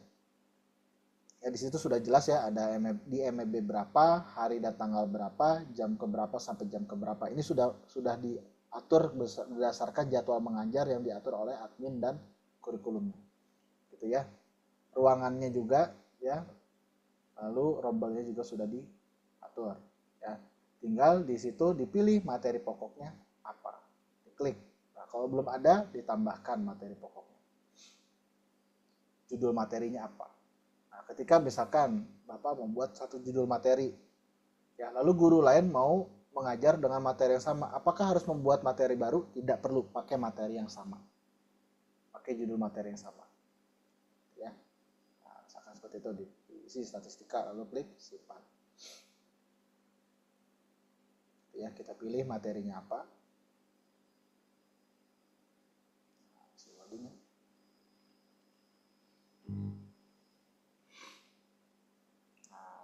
Ya di situ sudah jelas ya, ada di MEB berapa, hari dan tanggal berapa, jam keberapa sampai jam keberapa. Ini sudah diatur berdasarkan jadwal mengajar yang diatur oleh admin dan kurikulumnya, gitu ya. Ruangannya juga ya, lalu rombelnya juga sudah diatur. Ya, tinggal di situ dipilih materi pokoknya apa, diklik. Nah, kalau belum ada ditambahkan materi pokoknya, judul materinya apa. Nah, ketika misalkan Bapak membuat satu judul materi, ya lalu guru lain mau mengajar dengan materi yang sama, apakah harus membuat materi baru? Tidak perlu, pakai materi yang sama, pakai judul materi yang sama. Ya, nah, misalkan seperti itu diisi statistika, lalu klik simpan. Ya, kita pilih materinya apa. Nah,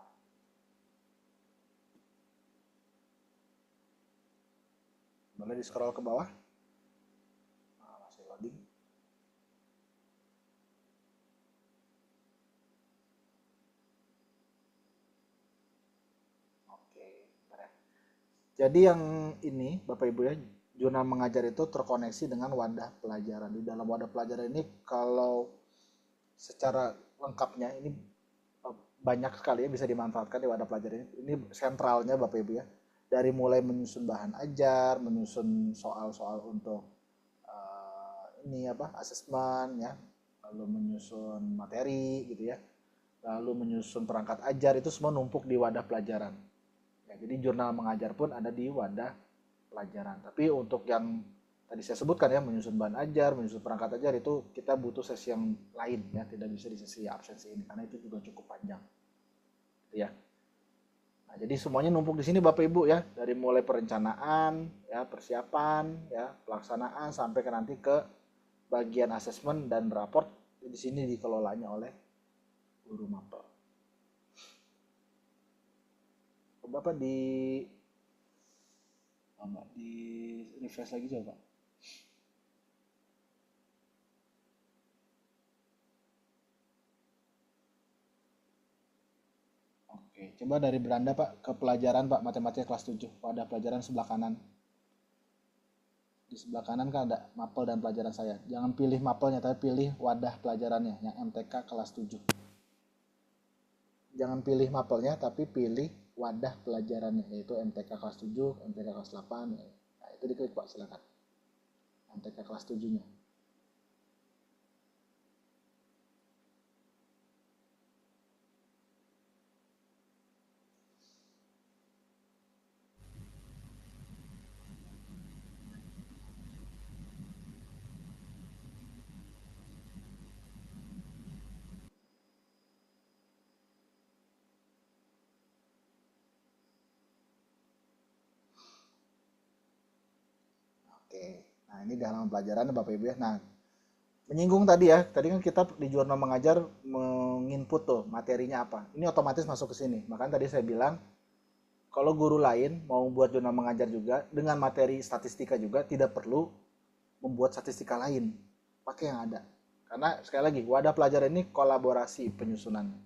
boleh di scroll ke bawah. Nah, masih loading. bentar ya. Jadi yang ini Bapak Ibu ya, jurnal mengajar itu terkoneksi dengan wadah pelajaran. Di dalam wadah pelajaran ini kalau secara lengkapnya ini banyak sekali ya bisa dimanfaatkan di wadah pelajaran ini. Ini sentralnya Bapak Ibu ya. Dari mulai menyusun bahan ajar, menyusun soal-soal untuk ini apa asesmen ya, lalu menyusun materi gitu ya, lalu menyusun perangkat ajar, itu semua numpuk di wadah pelajaran. Ya, jadi jurnal mengajar pun ada di wadah pelajaran. Tapi untuk yang tadi saya sebutkan ya, menyusun bahan ajar, menyusun perangkat ajar, itu kita butuh sesi yang lain ya, tidak bisa di sesi absensi ini karena itu juga cukup panjang. Ya. Nah, jadi semuanya numpuk di sini Bapak Ibu ya, dari mulai perencanaan, ya, persiapan, ya, pelaksanaan sampai ke nanti ke bagian asesmen dan raport, di sini dikelolanya oleh guru mapel. Bapak di refresh lagi coba. Oke, coba dari Belanda Pak ke pelajaran Pak, matematika kelas 7. Pada pelajaran sebelah kanan. Di sebelah kanan kan ada mapel dan pelajaran saya. Jangan pilih mapelnya, tapi pilih wadah pelajarannya yang MTK kelas 7. Jangan pilih mapelnya, tapi pilih wadah pelajarannya, yaitu MTK kelas 7, MTK kelas 8. Nah, itu diklik Pak, silakan. MTK kelas 7-nya. Oke, nah ini di halaman pelajaran Bapak Ibu ya. Nah, menyinggung tadi ya, tadi kan kita di jurnal mengajar menginput tuh materinya apa. Ini otomatis masuk ke sini. Makanya tadi saya bilang, kalau guru lain mau buat jurnal mengajar juga dengan materi statistika juga, tidak perlu membuat statistika lain, pakai yang ada. Karena sekali lagi, wadah pelajaran ini kolaborasi penyusunannya.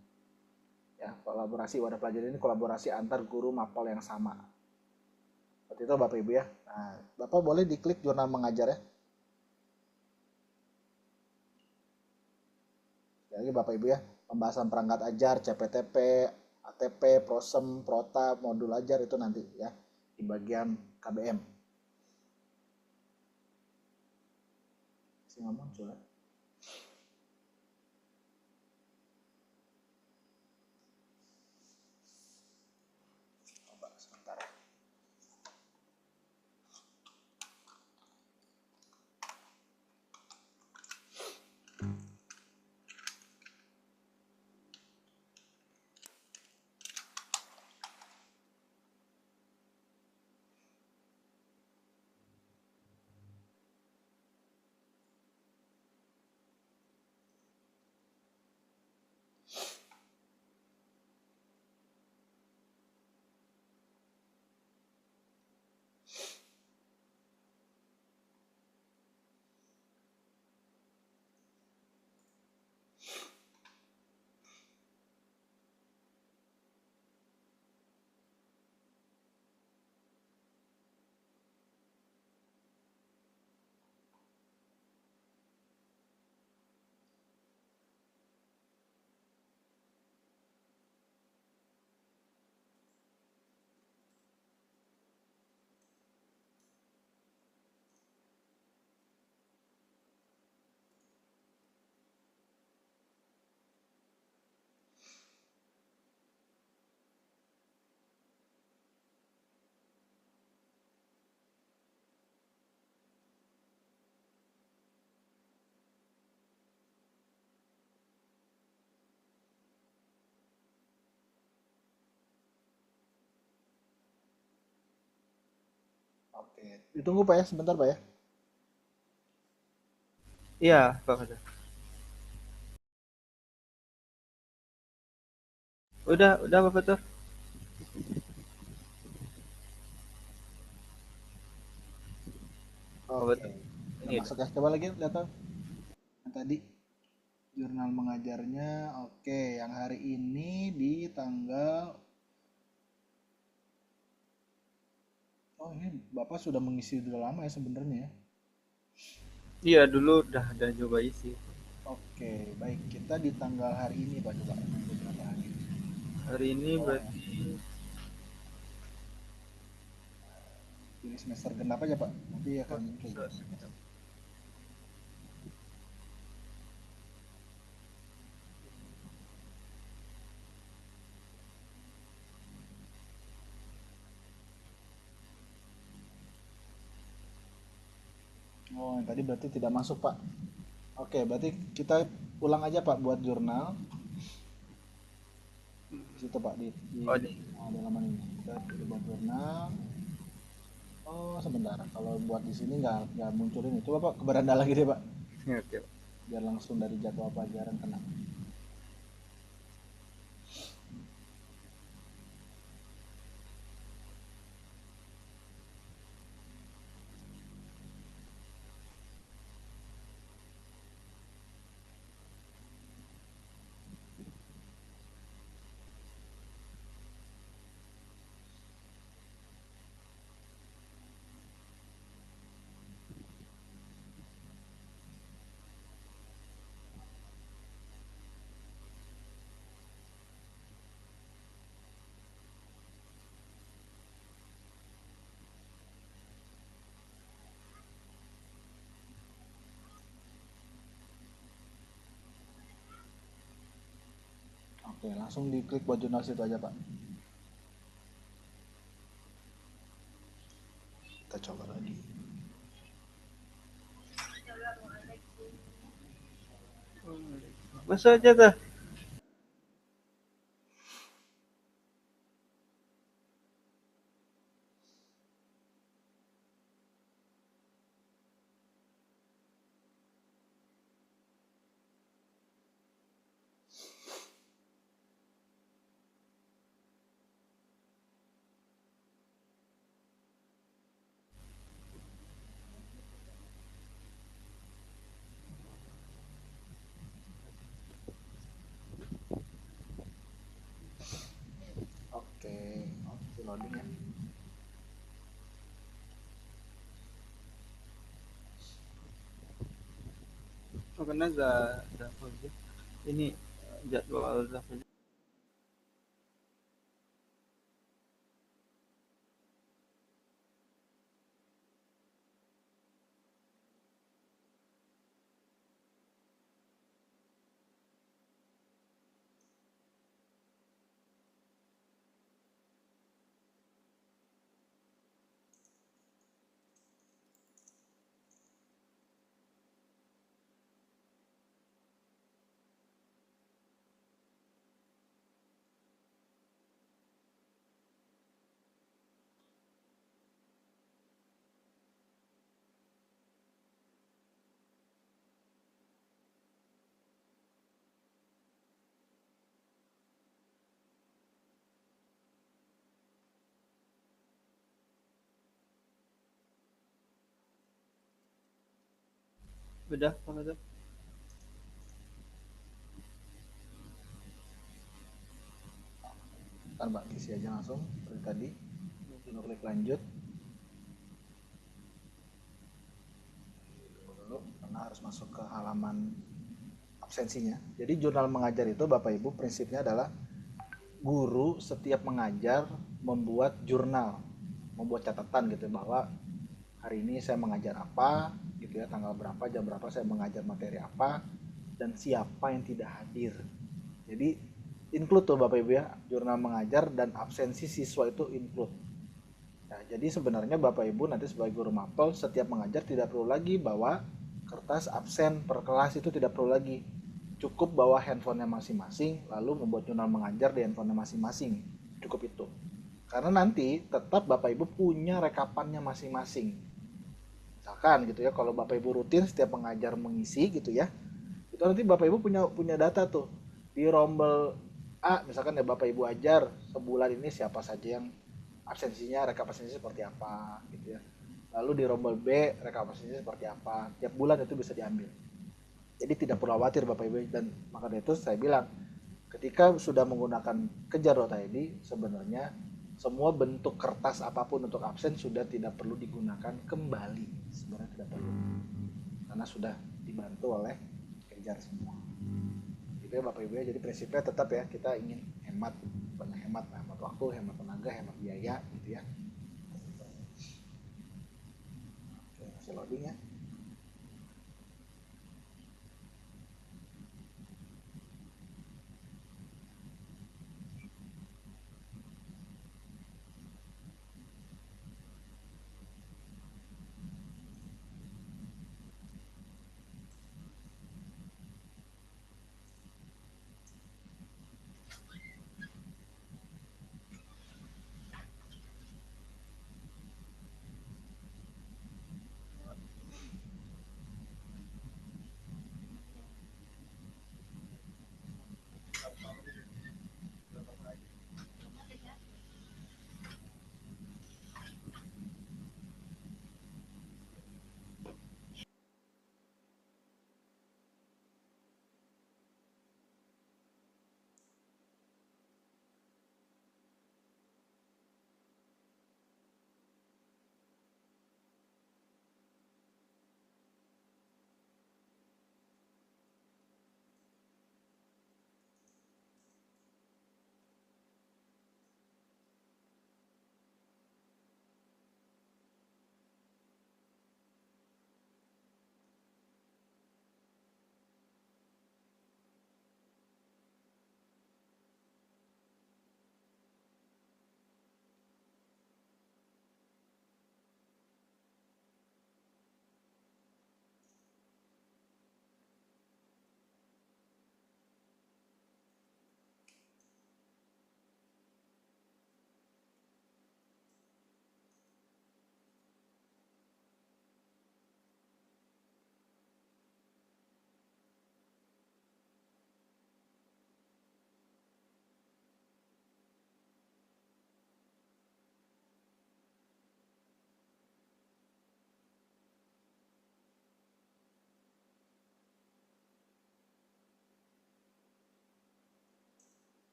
Ya, kolaborasi wadah pelajaran ini kolaborasi antar guru mapel yang sama. Seperti itu Bapak Ibu ya. Nah, Bapak boleh diklik jurnal mengajar ya. Sekali lagi Bapak Ibu ya, pembahasan perangkat ajar, CPTP, ATP, Prosem, Prota, modul ajar itu nanti ya di bagian KBM. Masih nggak muncul ya? Coba sebentar. Oke, ditunggu Pak ya, sebentar Pak ya. Iya, Pak Fajar. Udah Pak Fajar. Pak Oke, Fajar. udah Ini udah. masuk ya. Coba lagi lihat tuh. Yang tadi jurnal mengajarnya. Oke, yang hari ini di tanggal Oh, ini Bapak sudah mengisi udah lama ya sebenarnya ya. Iya, dulu udah ada coba isi. Oke, baik. Kita di tanggal hari ini Pak, coba beberapa hari. Hari ini Bawah ya. berarti Pilih semester genap aja Pak. Nanti akan muncul. sekitar. Oh, yang tadi berarti tidak masuk Pak. Oke, berarti kita ulang aja Pak buat jurnal. Di situ Pak di Oh, di di halaman ini. Kita pilih buat jurnal. Oh, sebentar. Kalau buat di sini nggak muncul ini. Coba Pak ke beranda lagi deh Pak. oke. Biar langsung dari jadwal pelajaran kena. Oke, langsung diklik buat jurnal situ aja Pak. Kita coba lagi. Masa aja dah. Oke, oke loading ya. Oh, karena ada apa aja. Ini jadwal draft aja. Udah, apa tuh? Ntar Mbak isi aja langsung seperti tadi. Lalu klik lanjut. Dulu karena harus masuk ke halaman absensinya. Jadi jurnal mengajar itu Bapak Ibu prinsipnya adalah guru setiap mengajar membuat jurnal, membuat catatan gitu bahwa hari ini saya mengajar apa gitu ya, tanggal berapa, jam berapa saya mengajar materi apa, dan siapa yang tidak hadir. Jadi include tuh Bapak Ibu ya, jurnal mengajar dan absensi siswa itu include. Nah, jadi sebenarnya Bapak Ibu nanti sebagai guru mapel setiap mengajar tidak perlu lagi bawa kertas absen per kelas, itu tidak perlu lagi. Cukup bawa handphonenya masing-masing lalu membuat jurnal mengajar di handphonenya masing-masing. Cukup itu. Karena nanti tetap Bapak Ibu punya rekapannya masing-masing. Misalkan gitu ya, kalau Bapak Ibu rutin setiap mengajar mengisi gitu ya, itu nanti Bapak Ibu punya punya data tuh di rombel A, misalkan ya Bapak Ibu ajar sebulan ini siapa saja yang absensinya, rekap absensinya seperti apa gitu ya. Lalu di rombel B rekap absensinya seperti apa, tiap bulan itu bisa diambil. Jadi tidak perlu khawatir Bapak Ibu, dan maka dari itu saya bilang ketika sudah menggunakan kejar.id sebenarnya semua bentuk kertas apapun untuk absen sudah tidak perlu digunakan kembali, sebenarnya tidak perlu karena sudah dibantu oleh kejar semua. Itu ya Bapak Ibu ya. Jadi prinsipnya tetap ya, kita ingin hemat, banyak hemat, hemat waktu, hemat tenaga, hemat biaya gitu ya. Oke, masih loading ya.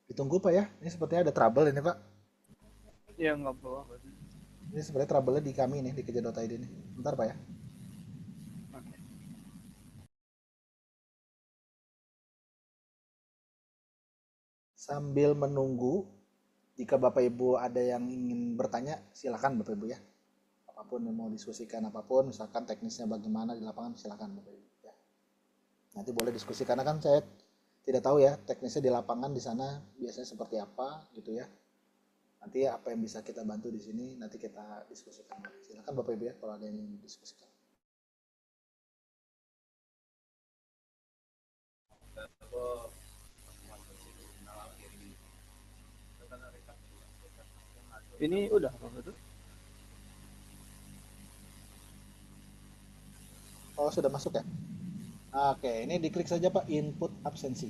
Ditunggu Pak ya. Ini sepertinya ada trouble ini Pak. Ya nggak bawa. Ini sebenarnya trouble-nya di kami nih, di kejar.id nih. Bentar Pak ya. Oke. Sambil menunggu, jika Bapak Ibu ada yang ingin bertanya, silakan Bapak Ibu ya. Apapun yang mau diskusikan, apapun, misalkan teknisnya bagaimana di lapangan, silakan Bapak Ibu ya. Nanti boleh diskusi karena kan saya tidak tahu ya teknisnya di lapangan di sana biasanya seperti apa gitu ya. Nanti apa yang bisa kita bantu di sini nanti kita diskusikan. Silakan Bapak Ibu ya kalau ada yang ingin diskusikan. Ini udah apa itu? Oh sudah masuk ya? Oke, ini diklik saja Pak, input absensi.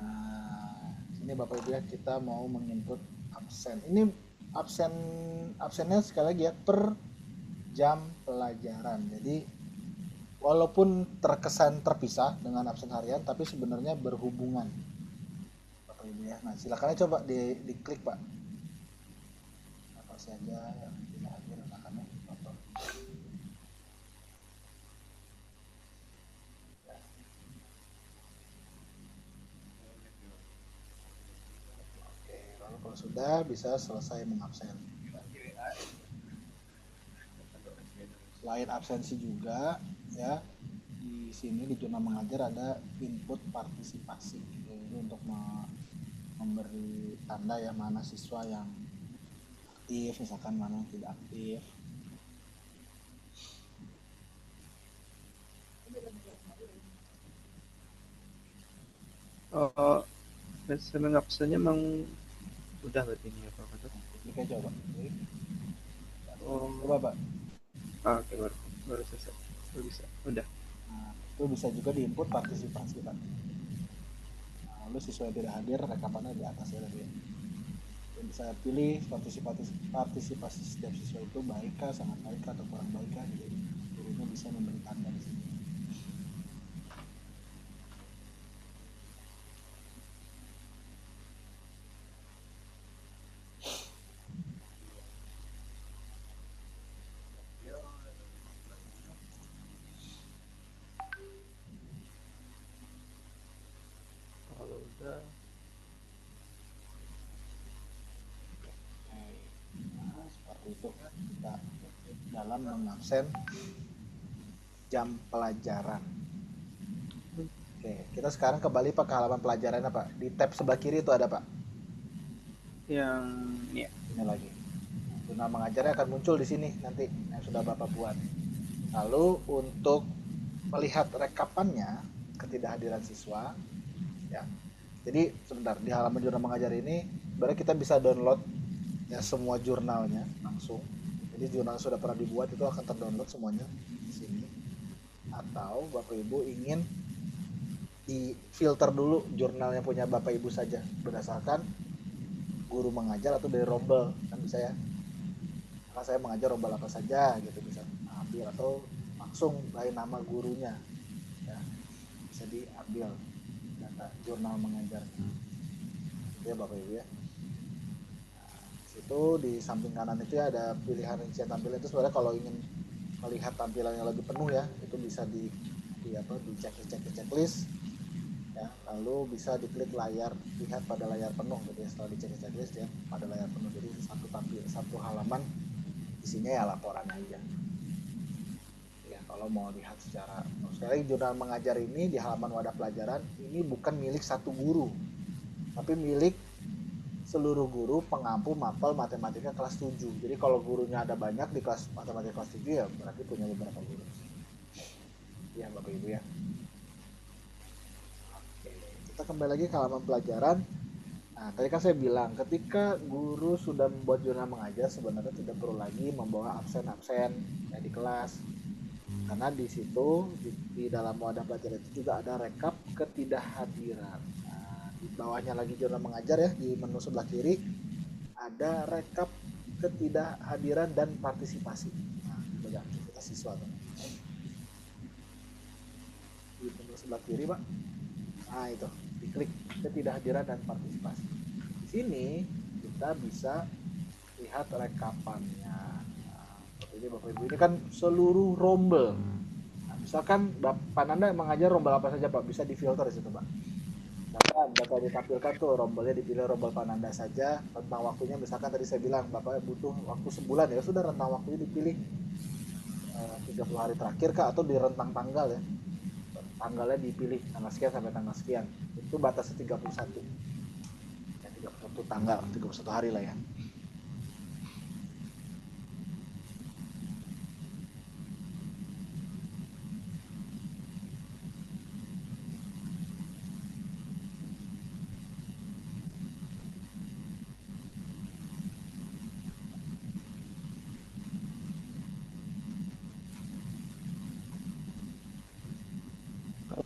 Nah, ini Bapak Ibu ya, kita mau menginput absen. Ini absennya sekali lagi ya per jam pelajaran. Jadi walaupun terkesan terpisah dengan absen harian, tapi sebenarnya berhubungan Bapak Ibu ya. Nah silakan coba diklik Pak. konfirmasi aja yang tidak hadir anak-anak atau oke, lalu kalau sudah bisa selesai mengabsen. Selain absensi juga ya, di sini di jurnal mengajar ada input partisipasi, yaitu untuk memberi tanda ya mana siswa yang aktif, misalkan mana yang tidak aktif. Oh, seneng absennya emang udah berarti ini ya Pak Fatur? Klik aja Pak. Klik. Oh, Coba Pak. oke, baru selesai. Baru bisa. Udah. Nah, itu bisa juga di input partisipasi Pak. Nah, lalu siswa yang tidak hadir rekapannya di atas ya tadi. Dan bisa pilih partisipasi setiap siswa itu baik kah, sangat baik kah, atau kurang baik kah. Jadi gurunya bisa memberi tanda di sini. Kalau udah, Nah, seperti itu kita dalam mengabsen jam pelajaran. Oke, kita sekarang kembali Pak ke halaman pelajarannya Pak. Di tab sebelah kiri itu ada Pak. yang ya. Ini lagi. Jurnal mengajarnya akan muncul di sini nanti yang sudah Bapak buat. Lalu untuk melihat rekapannya ketidakhadiran siswa ya. Jadi sebentar, di halaman jurnal mengajar ini sebenarnya kita bisa download ya semua jurnalnya langsung. Jadi jurnal sudah pernah dibuat itu akan terdownload semuanya di sini. Atau Bapak Ibu ingin di filter dulu jurnalnya punya Bapak Ibu saja berdasarkan guru mengajar atau dari rombel, kan bisa ya. Maka saya mengajar rombel apa saja gitu bisa ambil, atau langsung dari nama gurunya ya, bisa diambil data jurnal mengajar ya Bapak Ibu ya. Itu di samping kanan itu ya ada pilihan rincian tampilan. Itu sebenarnya kalau ingin melihat tampilan yang lebih penuh ya, itu bisa di checklist ya, lalu bisa diklik layar, lihat pada layar penuh gitu ya. Setelah dicek checklist ya pada layar penuh, jadi satu halaman isinya ya laporan aja ya. Kalau mau lihat secara sekali, jurnal mengajar ini di halaman wadah pelajaran ini bukan milik satu guru, tapi milik seluruh guru pengampu mapel matematika kelas 7. Jadi kalau gurunya ada banyak di kelas matematika kelas 7 ya berarti punya beberapa guru ya Bapak Ibu ya. Oke, kita kembali lagi ke halaman pelajaran. Nah, tadi kan saya bilang ketika guru sudah membuat jurnal mengajar sebenarnya tidak perlu lagi membawa absen-absen ya di kelas, karena di situ di dalam wadah pelajaran itu juga ada rekap ketidakhadiran. Di bawahnya lagi jurnal mengajar ya, di menu sebelah kiri ada rekap ketidakhadiran dan partisipasi. Nah, itu ya aktivitas siswa tuh. Di menu sebelah kiri Pak, nah itu diklik ketidakhadiran dan partisipasi. Di sini kita bisa lihat rekapannya. Nah, seperti ini Bapak Ibu, ini kan seluruh rombel. Nah, misalkan Bapak Nanda mengajar rombel apa saja Pak, bisa difilter di situ Pak. Data ditampilkan tuh rombelnya, dipilih rombel Pananda saja. Rentang waktunya misalkan tadi saya bilang Bapak butuh waktu sebulan ya sudah, rentang waktunya dipilih 30 hari terakhir kah, atau di rentang tanggal ya, tanggalnya dipilih tanggal sekian sampai tanggal sekian, itu batasnya 31 ya, 31 tanggal, 31 hari lah ya.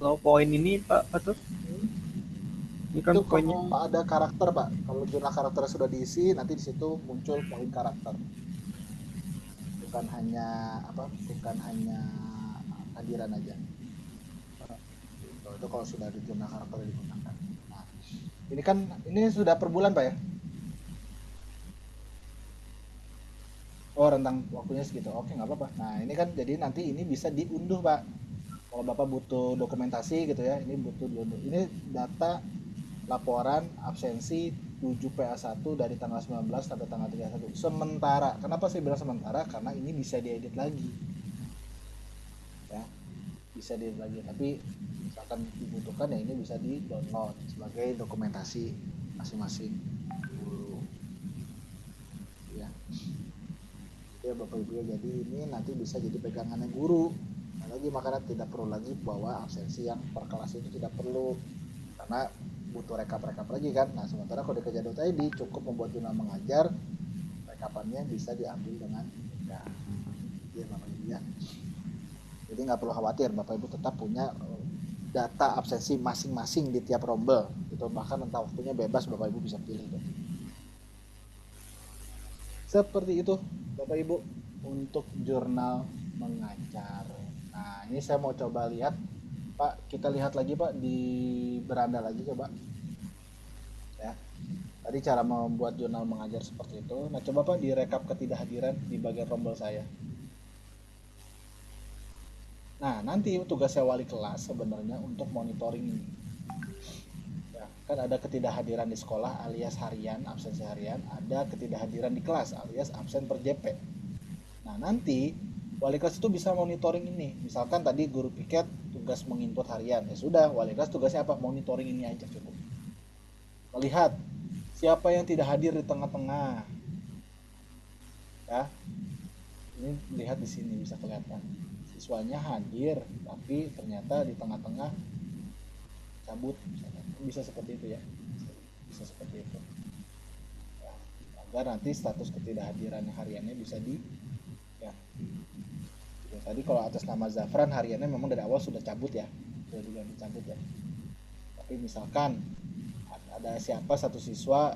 Kalau poin ini Pak Fatur, ini kan Itu poinnya. kalau ada karakter Pak, kalau jurnal karakter sudah diisi nanti di situ muncul poin karakter, bukan hanya hadiran aja. Itu kalau sudah di jurnal karakter digunakan. Nah, ini kan ini sudah per bulan Pak ya. Oh, rentang waktunya segitu. Oke, nggak apa-apa. Nah, ini kan jadi nanti ini bisa diunduh, Pak. Kalau Bapak butuh dokumentasi gitu ya, ini butuh diunduh. Ini data laporan absensi 7PA1 dari tanggal 19 sampai tanggal 31. Sementara. Kenapa saya bilang sementara? Karena ini bisa diedit lagi. Ya, bisa diedit lagi. Tapi misalkan dibutuhkan ya ini bisa di-download sebagai dokumentasi masing-masing guru. Ya. Ya Bapak Ibu ya, jadi ini nanti bisa jadi pegangannya guru. Nah, lagi makanya tidak perlu lagi bahwa absensi yang per kelas itu tidak perlu karena butuh rekap-rekap lagi kan. Nah sementara kalau di kerja.id cukup membuat jurnal mengajar, rekapannya bisa diambil dengan mudah. Ya Bapak Ibu ya. Jadi nggak perlu khawatir, Bapak Ibu tetap punya data absensi masing-masing di tiap rombel. Itu bahkan entah waktunya bebas, Bapak Ibu bisa pilih. Seperti itu Bapak Ibu untuk jurnal mengajar. Nah ini saya mau coba lihat Pak, kita lihat lagi Pak di beranda lagi coba ya. Tadi cara membuat jurnal mengajar seperti itu. Nah coba Pak direkap ketidakhadiran di bagian rombel saya. Nah nanti tugasnya wali kelas sebenarnya untuk monitoring ini. Ya, kan ada ketidakhadiran di sekolah alias harian, absensi harian, ada ketidakhadiran di kelas alias absen per JP. Nah, nanti wali kelas itu bisa monitoring ini. Misalkan tadi guru piket tugas menginput harian. Ya sudah, wali kelas tugasnya apa? Monitoring ini aja cukup. Melihat siapa yang tidak hadir di tengah-tengah. Ya, ini lihat di sini bisa kelihatan. Siswanya hadir, tapi ternyata di tengah-tengah cabut. Bisa seperti itu ya. Bisa seperti itu. Ya, agar nanti status ketidakhadiran hariannya bisa di ya, ya, tadi kalau atas nama Zafran hariannya memang dari awal sudah cabut ya, sudah diganti cabut ya. Tapi misalkan ada siapa satu siswa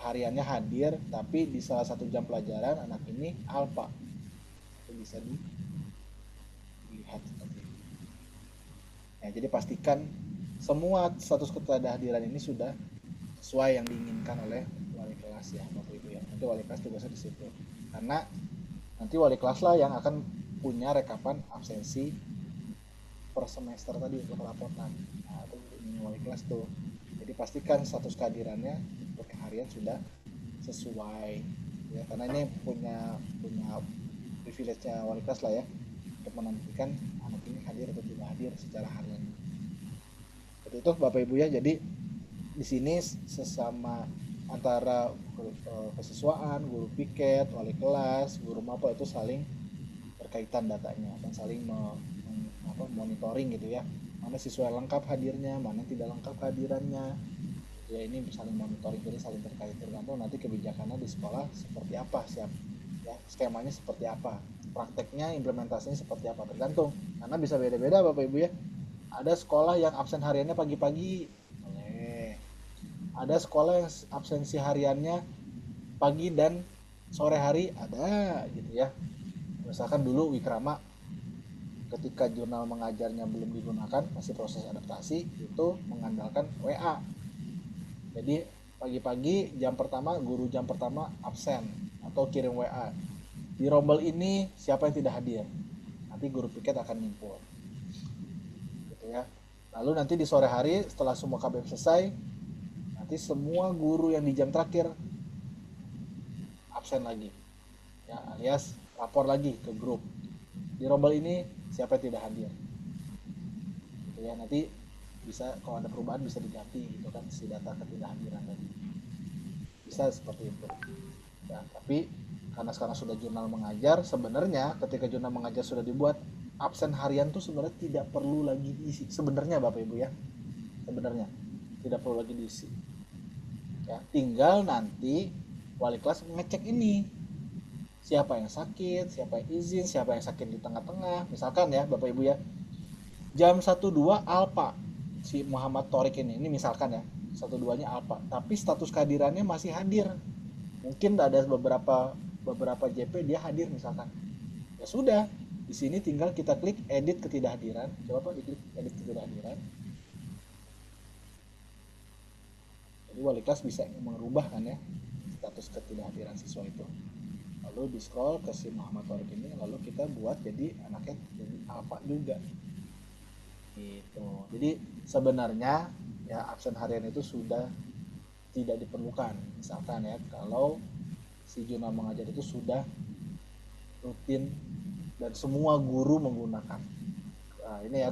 hariannya hadir, tapi di salah satu jam pelajaran anak ini alfa, itu bisa dilihat seperti itu. Ya, jadi pastikan semua status ketidakhadiran ini sudah sesuai yang diinginkan oleh wali kelas ya, Bapak Ibu ya. Nanti wali kelas tugasnya di situ. Karena nanti wali kelas lah yang akan punya rekapan absensi per semester tadi untuk laporan. Nah, itu ini wali kelas tuh. Jadi pastikan status kehadirannya untuk harian sudah sesuai ya, karena ini punya privilege-nya wali kelas lah ya untuk menentukan anak ini hadir atau tidak hadir secara harian. Seperti itu Bapak Ibu ya. Jadi di sini sesama antara kesiswaan, guru piket, wali kelas, guru mapel itu saling berkaitan datanya dan saling monitoring gitu ya. Mana siswa yang lengkap hadirnya, mana yang tidak lengkap hadirannya. Ya ini saling monitoring, jadi saling terkait, tergantung nanti kebijakannya di sekolah seperti apa, siap ya, skemanya seperti apa, prakteknya implementasinya seperti apa, tergantung karena bisa beda-beda Bapak Ibu ya. Ada sekolah yang absen hariannya pagi-pagi, ada sekolah yang absensi hariannya pagi dan sore hari, ada gitu ya. Misalkan dulu Wikrama ketika jurnal mengajarnya belum digunakan, masih proses adaptasi, itu mengandalkan WA. Jadi pagi-pagi jam pertama, guru jam pertama absen atau kirim WA. Di rombel ini siapa yang tidak hadir? Nanti guru piket akan ngimpul. Gitu ya. Lalu nanti di sore hari setelah semua KBM selesai, nanti semua guru yang di jam terakhir absen lagi. Ya, alias lapor lagi ke grup. Di rombel ini siapa yang tidak hadir? Gitu ya. Nanti bisa kalau ada perubahan bisa diganti gitu kan si data ketidakhadiran tadi. Bisa seperti itu. Ya, tapi karena sekarang sudah jurnal mengajar, sebenarnya ketika jurnal mengajar sudah dibuat, absen harian tuh sebenarnya tidak perlu lagi diisi. Sebenarnya Bapak Ibu ya, sebenarnya tidak perlu lagi diisi. Ya, tinggal nanti wali kelas ngecek ini siapa yang sakit, siapa yang izin, siapa yang sakit di tengah-tengah. Misalkan ya Bapak Ibu ya, jam 12 alfa si Muhammad Torik ini misalkan ya 12-nya alfa, tapi status kehadirannya masih hadir. Mungkin ada beberapa JP dia hadir misalkan. Ya sudah, di sini tinggal kita klik edit ketidakhadiran. Coba Pak diklik edit ketidakhadiran. Jadi wali kelas bisa merubah kan ya status ketidakhadiran siswa itu. Lalu lalu di scroll ke si Muhammad Torik ini, lalu kita buat jadi anaknya jadi alfa juga gitu. Jadi sebenarnya ya absen harian itu sudah tidak diperlukan. Misalkan ya kalau si jurnal mengajar itu sudah rutin dan semua guru menggunakan. Nah, ini ya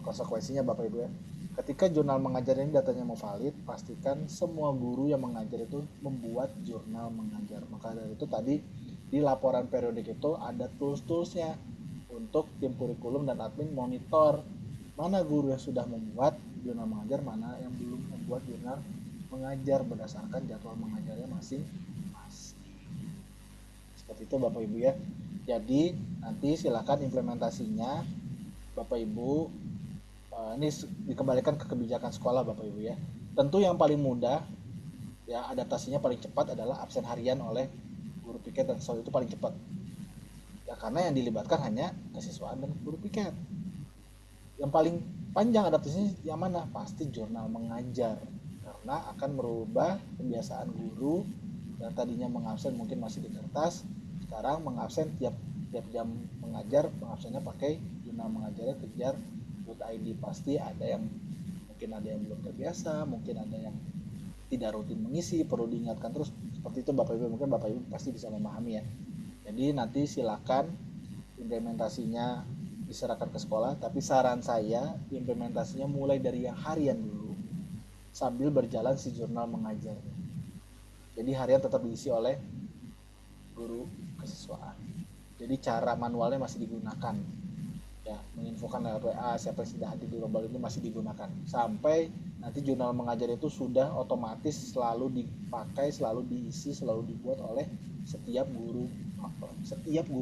konsekuensinya Bapak Ibu ya. Ketika jurnal mengajar ini datanya mau valid, pastikan semua guru yang mengajar itu membuat jurnal mengajar. Maka dari itu tadi di laporan periodik itu ada tools-toolsnya untuk tim kurikulum dan admin monitor mana guru yang sudah membuat jurnal mengajar, mana yang belum membuat jurnal mengajar berdasarkan jadwal mengajarnya masing-masing. Seperti itu Bapak Ibu ya. Jadi nanti silakan implementasinya Bapak Ibu ini dikembalikan ke kebijakan sekolah Bapak Ibu ya. Tentu yang paling mudah ya adaptasinya paling cepat adalah absen harian oleh guru piket dan siswa itu paling cepat. Ya karena yang dilibatkan hanya kesiswaan dan guru piket. Yang paling panjang adaptasinya yang mana? Pasti jurnal mengajar. Karena akan merubah kebiasaan guru yang tadinya mengabsen mungkin masih di kertas, sekarang mengabsen tiap jam mengajar, pengabsennya pakai jurnal mengajarnya kejar .id. Pasti ada yang mungkin ada yang belum terbiasa, mungkin ada yang tidak rutin mengisi, perlu diingatkan terus. Seperti itu Bapak Ibu, mungkin Bapak Ibu pasti bisa memahami ya. Jadi nanti silakan implementasinya diserahkan ke sekolah, tapi saran saya implementasinya mulai dari yang harian dulu sambil berjalan si jurnal mengajar. Jadi harian tetap diisi oleh guru kesiswaan. Jadi cara manualnya masih digunakan. Ya, menginfokan lewat WA siapa yang sudah hadir di rombal ini masih digunakan sampai nanti jurnal mengajar itu sudah otomatis selalu dipakai, selalu diisi, selalu dibuat oleh setiap guru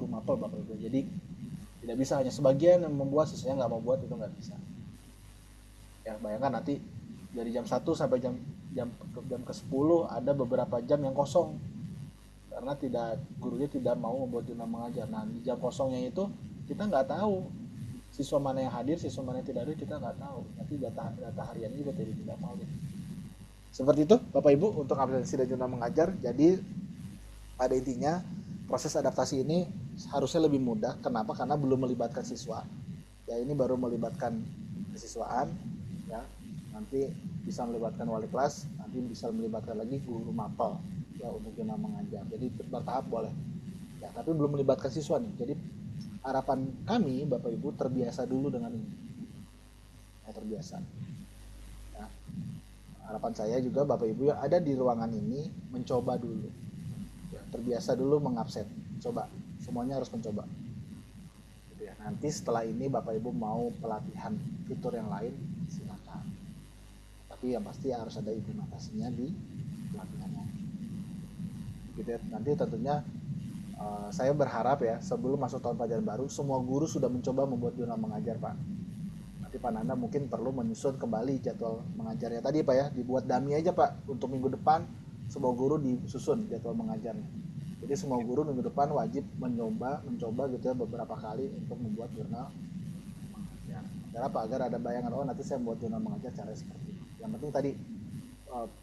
mapel Bapak Ibu. Jadi tidak bisa hanya sebagian yang membuat, sisanya nggak mau buat, itu nggak bisa. Ya bayangkan nanti dari jam 1 sampai jam ke 10 ada beberapa jam yang kosong karena gurunya tidak mau membuat jurnal mengajar. Nah di jam kosongnya itu kita nggak tahu siswa mana yang hadir, siswa mana yang tidak hadir, kita nggak tahu. Nanti data harian juga tidak valid. Seperti itu Bapak Ibu untuk absensi dan jurnal mengajar. Jadi pada intinya proses adaptasi ini harusnya lebih mudah. Kenapa? Karena belum melibatkan siswa. Ya ini baru melibatkan kesiswaan. Ya nanti bisa melibatkan wali kelas, nanti bisa melibatkan lagi guru mapel ya untuk jurnal mengajar. Jadi bertahap boleh. Ya tapi belum melibatkan siswa nih. Jadi harapan kami Bapak Ibu terbiasa dulu dengan ini. Ya, terbiasa. Ya. Harapan saya juga Bapak Ibu yang ada di ruangan ini mencoba dulu. Ya, terbiasa dulu mengabsen. Coba, semuanya harus mencoba. Gitu ya. Nanti setelah ini Bapak Ibu mau pelatihan fitur yang lain, silakan. Tapi yang pasti harus ada implementasinya di pelatihannya. Gitu ya. Nanti tentunya saya berharap ya sebelum masuk tahun pelajaran baru semua guru sudah mencoba membuat jurnal mengajar Pak. Nanti Pak Nanda mungkin perlu menyusun kembali jadwal mengajarnya tadi Pak ya, dibuat dummy aja Pak untuk minggu depan semua guru disusun jadwal mengajarnya. Jadi semua guru minggu depan wajib mencoba gitu ya beberapa kali untuk membuat jurnal mengajar. Agar apa? Agar ada bayangan nanti saya membuat jurnal mengajar cara seperti ini. Yang penting tadi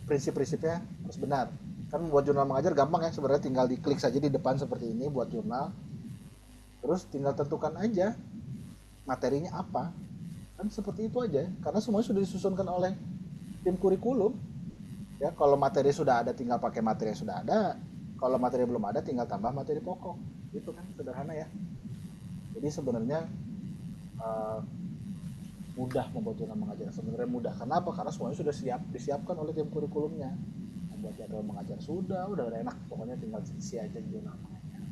prinsip-prinsipnya harus benar. Kan membuat jurnal mengajar gampang ya sebenarnya, tinggal diklik saja di depan seperti ini buat jurnal. Terus tinggal tentukan aja materinya apa. Kan seperti itu aja. Karena semuanya sudah disusunkan oleh tim kurikulum. Ya, kalau materi sudah ada tinggal pakai materi yang sudah ada. Kalau materi belum ada tinggal tambah materi pokok. Itu kan sederhana ya. Jadi sebenarnya mudah membuat jurnal mengajar. Sebenarnya mudah. Kenapa? Karena semuanya sudah disiapkan oleh tim kurikulumnya. Buat jadwal mengajar sudah enak, pokoknya tinggal isi aja jurnal mengajar.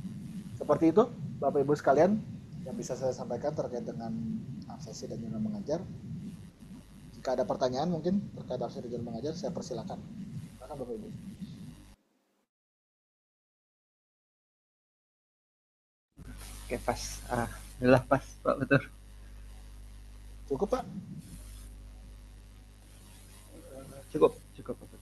Seperti itu Bapak Ibu sekalian yang bisa saya sampaikan terkait dengan absensi dan jurnal mengajar. Jika ada pertanyaan mungkin terkait absensi dan jurnal mengajar, saya persilakan. Silakan Bapak Ibu. Oke pas, inilah pas Pak, betul. Cukup Pak? Cukup Pak.